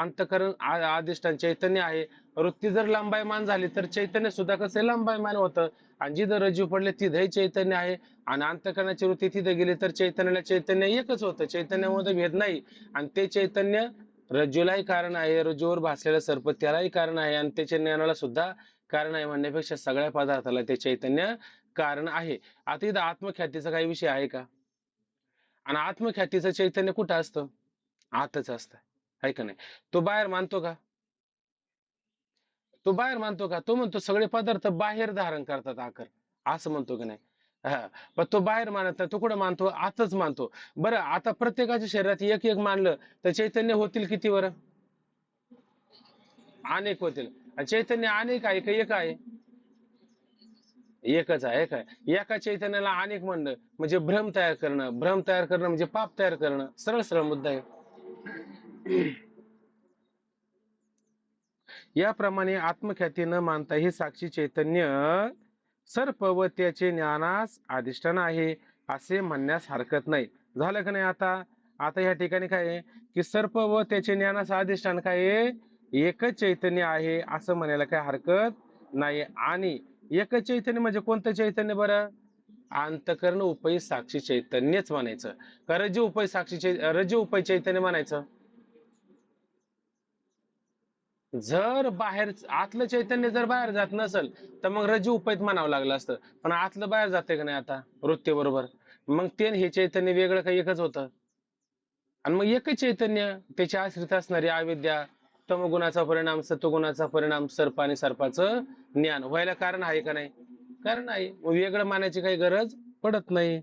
अंतःकरण अधिष्ठान चैतन्य आहे. वृत्ती जर लंबायमान झाली तर चैतन्य सुद्धा कसं लंबायमान होतं. आणि जिथं रज्जू पडले तिथंही चैतन्य आहे. आणि अंतःकरणाची वृत्ती तिथे गेली तर चैतन्याला चैतन्य एकच होतं. चैतन्यामध्ये भेद नाही. आणि ते चैतन्य रज्जूलाही कारण आहे, रज्जूवर भासलेलं सर्प त्यालाही कारण आहे, आणि त्याच्या ज्ञानाला सुद्धा कारण आहे म्हणण्यापेक्षा सगळ्या पदार्थाला ते चैतन्य कारण आहे. आता इथं आत्मख्यातीचा काही विषय आहे का? आणि आत्मख्यातीचं चैतन्य कुठं असतं? आतच असतं, आहे का नाही? तो बाहेर मानतो का? तो बाहेर मानतो का? तो म्हणतो सगळे पदार्थ बाहेर धारण करतात आकार, असं म्हणतो की नाही? हा. पण तो बाहेर मानत नाही. तो कुठं मानतो? आतच मानतो. बरं, आता प्रत्येकाच्या शरीरात एक एक मानलं तर चैतन्य होतील किती बरं? अनेक होतील. आणि चैतन्य अनेक आहे का एक आहे? एकच आहे काय? एका चैतन्याला अनेक म्हणणं म्हणजे भ्रम तयार करणं, भ्रम तयार करणं म्हणजे पाप तयार करणं. सरळ सरळ मुद्दा आहे. याप्रमाणे आत्मख्याती न मानता हे साक्षी चैतन्य सर्प व त्याचे ज्ञानास अधिष्ठान आहे असे म्हणण्यास हरकत नाही. झालं का नाही? आता आता या ठिकाणी काय आहे की सर्प व त्याचे ज्ञानास अधिष्ठान काय आहे? एकच चैतन्य आहे असं म्हणायला काय हरकत नाही. आणि एकच चैतन्य म्हणजे कोणतं चैतन्य बरं? अंतकरण उपै साक्षी चैतन्यच म्हणायचं का रज्जू उपै साक्षी रज्जू उपै चैतन्य म्हणायचं? जर बाहेर आतलं चैतन्य जर बाहेर जात नसेल तर मग रज्जू उपैत म्हणावं लागलं असतं, पण आतलं बाहेर जाते का नाही आता वृत्ती बरोबर, मग ते हे चैतन्य वेगळं काही एकच होतं. आणि मग एकच चैतन्य त्याची आश्रित असणारी अविद्या, तमगुणाचा परिणाम सत्वगुणाचा परिणाम सर्प आणि सर्पाचं ज्ञान व्हायला कारण आहे का नाही? कारण आहे, मग वेगळं मानायची काही गरज पडत नाही.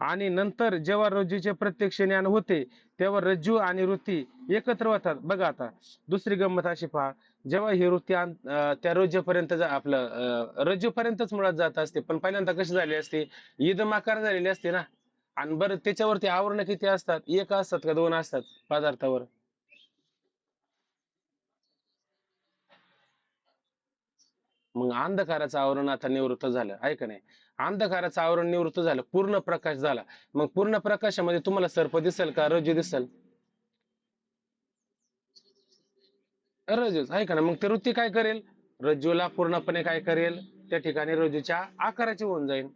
आणि नंतर जेव्हा रज्जूचे प्रत्यक्ष ज्ञान होते तेव्हा रज्जू आणि वृत्ती एकत्र होतात. बघा आता दुसरी गंमत अशी पहा, जेव्हा ही वृत्ती त्या रज्जूपर्यंत आपलं रज्जूपर्यंतच मुळात जात असते, पण पहिल्यांदा कशी झाली असते? ईदमाकार झालेली असते ना. आणि बरं त्याच्यावरती आवरण किती असतात? एक असतात का दोन असतात पदार्थावर? मग अंधकाराचं आवरण आता निवृत्त झालं आहे का नाही? अंधकाराचं आवरण निवृत्त झालं, पूर्ण प्रकाश झाला. मग पूर्ण प्रकाशामध्ये तुम्हाला सर्प दिसेल का रज्जू दिसेल? रज्जूच आहे का ना. मग ते वृत्ती काय करेल? रज्जूला पूर्णपणे काय करेल? त्या ठिकाणी रज्जूच्या आकाराची होऊन जाईल.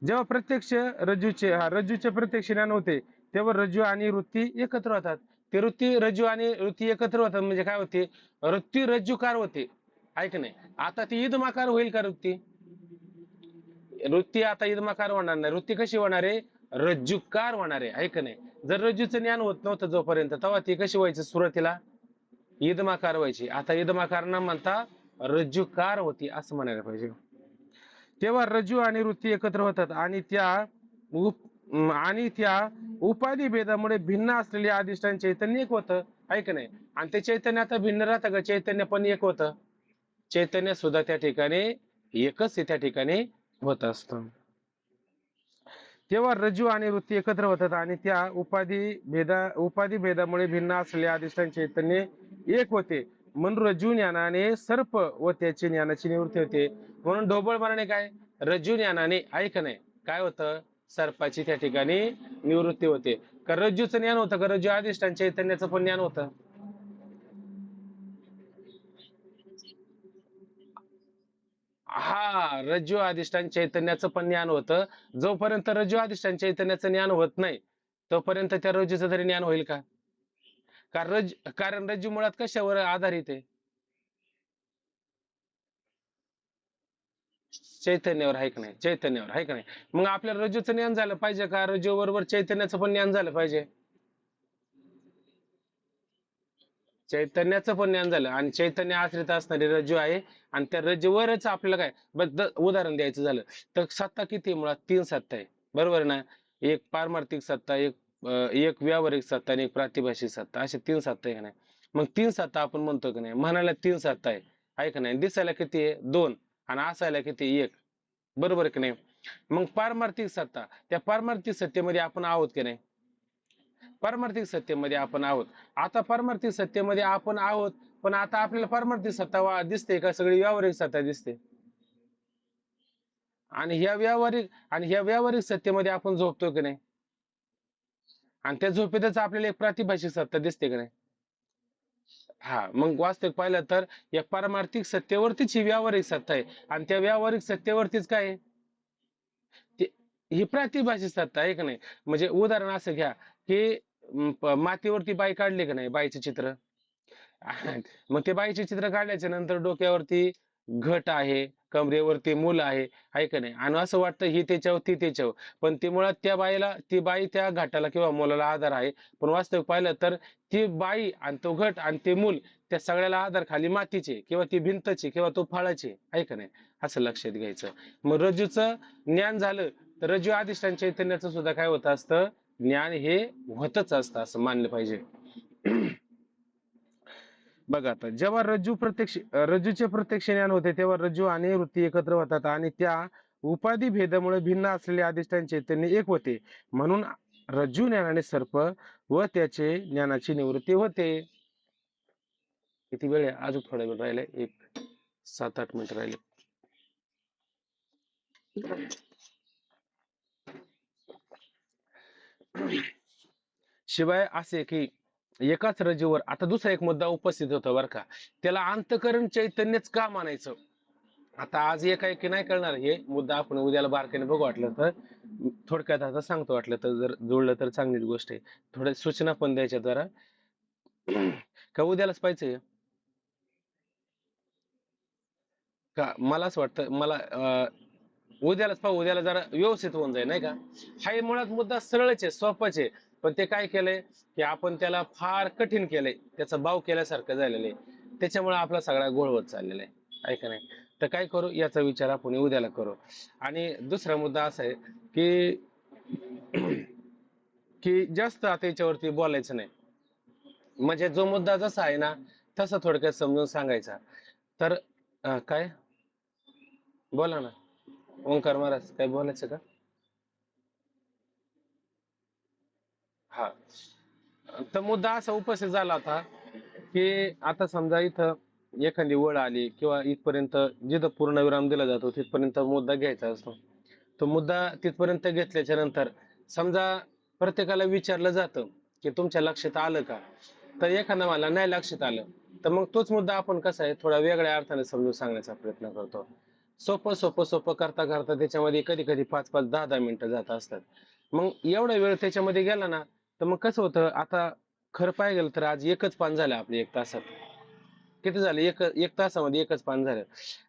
जेव्हा प्रत्यक्ष रज्जूचे प्रत्यक्ष ज्ञान होते तेव्हा रज्जू आणि वृत्ती एकत्र होतात. ते वृत्ती रज्जू आणि वृत्ती एकत्र होतात म्हणजे काय होते? वृत्ती रज्जूकार होते, ऐक नाही. आता ती ईदमाकार होईल का वृत्ती? वृत्ती आता ईदमाकार होणार नाही. वृत्ती कशी होणार आहे? रज्जुकार होणार आहे, ऐक नाही. जर रज्जूचं ज्ञान होत नव्हतं जोपर्यंत, तेव्हा ती कशी व्हायची सुरुवातीला? ईदमाकार व्हायची. आता ईदमाकार न म्हणता रज्जुकार होती असं म्हणायला पाहिजे. तेव्हा रज्जू आणि वृत्ती एकत्र होतात आणि त्या उपाधी भेदामुळे भिन्न असलेले अधिष्ठान चैतन्य एक होतं, ऐक नाही. आणि ते चैतन्य आता भिन्न राहतं का? चैतन्य पण एक होतं. चैतन्य सुद्धा त्या ठिकाणी एकच त्या ठिकाणी होत असतं. तेव्हा रज्जू आणि वृत्ती एकत्र होतात आणि त्या उपाधी भेदामुळे भिन्न असलेले अधिष्ठान चैतन्य एक होते. म्हणून रज्जू ज्ञानाने सर्प व त्याची ज्ञानाची निवृत्ती होते. म्हणून ढोबळ मारणे काय? रज्जू ज्ञानाने ऐक नाही काय होतं? सर्पाची त्या ठिकाणी निवृत्ती होते. का रज्जूचं ज्ञान होतं का रज्जू अधिष्ठान चैतन्याचं पण ज्ञान होतं? हा, रज्जू अधिष्ठान चैतन्याचं पण ज्ञान होतं. जोपर्यंत रज्जू अधिष्ठान चैतन्याचं ज्ञान होत नाही तोपर्यंत त्या रज्जूचं तरी ज्ञान होईल का? कारण रज्जू मुळात कशावर आधारित आहे? चैतन्यावर आहे का नाही? चैतन्यावर आहे का नाही? मग आपल्याला रज्जूचं ज्ञान झालं पाहिजे का रज्जू बरोबर चैतन्याचं पण ज्ञान झालं पाहिजे? चैतन्याचं पण ज्ञान झालं आणि चैतन्य आश्रित असणारी रज्जू आहे. आणि त्या रज्जूवरच आपल्याला काय उदाहरण द्यायचं झालं तर सत्ता किती आहे? मुळात तीन सत्ता आहे, बरोबर ना? एक पारमार्थिक सत्ता, एक व्यावहारिक सत्ता आणि एक प्रातिभाषिक सत्ता, असे तीन सत्ता आहे का नाही? मग तीन सत्ता आपण म्हणतो की नाही, म्हणायला तीन सत्ता आहे का नाही? दिसायला किती आहे? दोन. आणि असायला किती? एक. बरोबर की नाही? मग पारमार्थिक सत्ता, त्या पारमार्थिक सत्तेमध्ये आपण आहोत की नाही? पारमार्थिक सत्तेमध्ये आपण आहोत. आता पारमार्थिक सत्तेमध्ये आपण आहोत, पण आता आपल्याला पारमार्थिक सत्ता दिसते का? सगळी व्यावहारिक सत्ता दिसते. आणि ह्या व्यावहारिक सत्तेमध्ये आपण झोपतो की नाही? आणि त्या झोपेतच आपल्याला एक प्रातिभाषिक सत्ता दिसते की नाही? हा, मग वास्तविक पाहिलं तर या पारमार्थिक सत्तेवरतीच ही व्यावहारिक सत्ता आहे. आणि त्या व्यावहारिक सत्तेवरतीच काय आहे? ही प्रातिभाषिक सत्ता आहे का नाही? म्हणजे उदाहरण असं घ्या की मातीवरती बाई काढली का नाही, बाईचे चित्र. मग ते बाईचे चित्र काढल्याच्या नंतर डोक्यावरती घट आहे, कमरेवरती मूल आहे का नाही? आणि असं वाटतं ही त्याच्यावर ती त्याच्यावर, पण ती मुळात ती बाई त्या घाटाला किंवा मुलाला आधार आहे. पण वास्तविक पाहिलं तर ती बाई आणि तो घट आणि ते मूल त्या सगळ्याला आधार खाली मातीचे किंवा ती भिंतची किंवा तो फळाचे आहे का नाही? असं लक्षात घ्यायचं. मग रज्जूचं ज्ञान झालं तर रज्जू अधिष्ठान चैतन्याचं सुद्धा काय होत असतं? ज्ञान हे होतच असतं असं मानलं पाहिजे. बघा आता जेव्हा रज्जूचे प्रत्यक्ष ज्ञान होते तेव्हा रज्जू आणि वृत्ती एकत्र होतात आणि त्या उपाधी भेदामुळे भिन्न असलेले अधिष्ठान चैतन्य एक होते. म्हणून रज्जू ज्ञानाने सर्प व त्याचे ज्ञानाची निवृत्ती होते. किती वेळ आहे? अजून थोडा वेळ राहिलाय, एक 7-8 मिनिटं राहिले. शिवाय असे की एकाच रजेवर आता दुसरा एक मुद्दा उपस्थित होता बरं का, त्याला अंतःकरण चैतन्यच का मानायचं. आता आज एकाएकी नाही कळणार हे मुद्दा, आपण उद्याला बारकाईने बघू वाटलं तर. थोडक्यात आता सांगतो, वाटलं तर जर जुळलं तर चांगलीच गोष्ट आहे. थोड्या सूचना पण द्यायच्या जरा. का उद्यालाच पाहिजे का? मला असं वाटतं, मला उद्यालाच पाहू, उद्याला जरा व्यवस्थित होऊन जाईल नाही का. हा हे मुळात मुद्दा सरळच आहे, सोपाच आहे. पण ते काय केलंय की आपण त्याला फार कठीण केलंय, त्याचा बाव केल्यासारखं झालेलं आहे. त्याच्यामुळे आपला सगळा घोळ होत चाललेला आहे. आहे का नाही. तर काय करू, याचा विचार आपण उद्याला करू. आणि दुसरा मुद्दा असा आहे की की जास्त आता याच्यावरती बोलायचं नाही. म्हणजे जो मुद्दा जसा आहे ना तसा थोडक्यात समजून सांगायचा. तर काय, बोला ना. ओंकार महाराज काय बोलायचं का? हा. तर मुद्दा असा उपस्थित झाला होता की आता समजा इथं एखादी वळ आली किंवा इथपर्यंत जिथं पूर्णविराम दिला जातो तिथपर्यंत मुद्दा घ्यायचा असतो. तो मुद्दा तिथपर्यंत घेतल्याच्या नंतर समजा प्रत्येकाला विचारलं जातं की तुमच्या लक्षात आलं का. तर एखादा मला नाही लक्षात आलं, तर मग तोच मुद्दा आपण कसा आहे थोडा वेगळ्या अर्थाने समजून सांगण्याचा प्रयत्न करतो. सोपं सोपं सोपं करता करता त्याच्यामध्ये कधी कधी 5-5 10-10 मिनिटं जात असतात. मग एवढा वेळ त्याच्यामध्ये गेला ना, तर मग कसं होतं, आता खरं पाहायला गेलं तर आज एकच पान झालं आपले 1 तासात. किती झाले, एक तासामध्ये एकच पान झालं.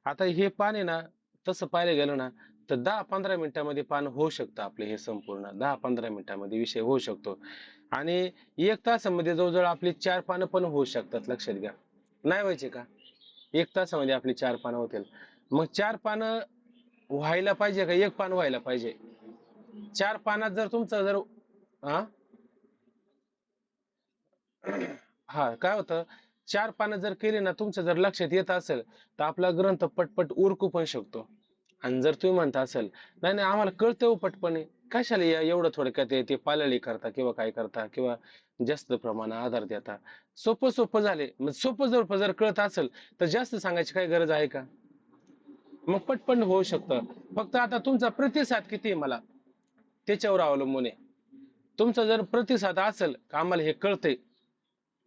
आता हे पान आहे ना, तसं पाहायला गेलं ना, तर 10-15 मिनिटामध्ये पान होऊ शकतं आपले हे संपूर्ण. 10-15 मिनिटामध्ये विषय होऊ शकतो. आणि 1 तासामध्ये जवळजवळ आपली 4 पानं पण होऊ शकतात, लक्षात घ्या. नाही व्हायचे का? 1 तासामध्ये आपली 4 पानं होतील. मग 4 पानं व्हायला पाहिजे का 1 पान व्हायला पाहिजे? 4 पानात जर तुमचं जर हा हा काय होतं, 4 पानं जर केली ना, तुमच्या जर लक्षात येत असेल तर आपला ग्रंथ पटपट उरकू पण शकतो. आणि जर तुम्ही म्हणता असेल नाही नाही आम्हाला कळतं हो पटपणे, कशाला एवढं थोडक्यात ते पालळी करता किंवा काय करता किंवा जास्त प्रमाणात आधार देता. सोपं सोपं झाले, मग सोपं जर कळत असेल तर जास्त सांगायची काय गरज आहे का. मग पटपट होऊ शकतं. फक्त आता तुमचा प्रतिसाद किती आहे मला त्याच्यावर अवलंबून आहे. तुमचा जर प्रतिसाद असेल का आम्हाला हे कळतंय,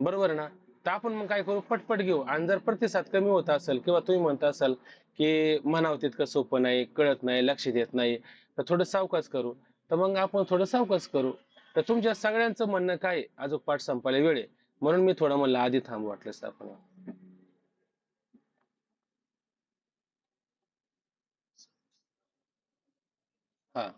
बरोबर ना, तर आपण मग काय करू, पटपट घेऊ. आणि जर प्रतिसाद कमी होत असेल किंवा तुम्ही म्हणत असाल की म्हणावं तितकं सोपं नाही, कळत नाही, लक्षात येत नाही, तर थोडं सावकाश करू. तर मग आपण थोडं सावकाश करू. तर तुमच्या सगळ्यांचं म्हणणं काय आहे? अजून पाठ संपायला वेळ आहे, म्हणून मी थोडं म्हणलं आधी थांबू वाटलंच तर आपण. हा.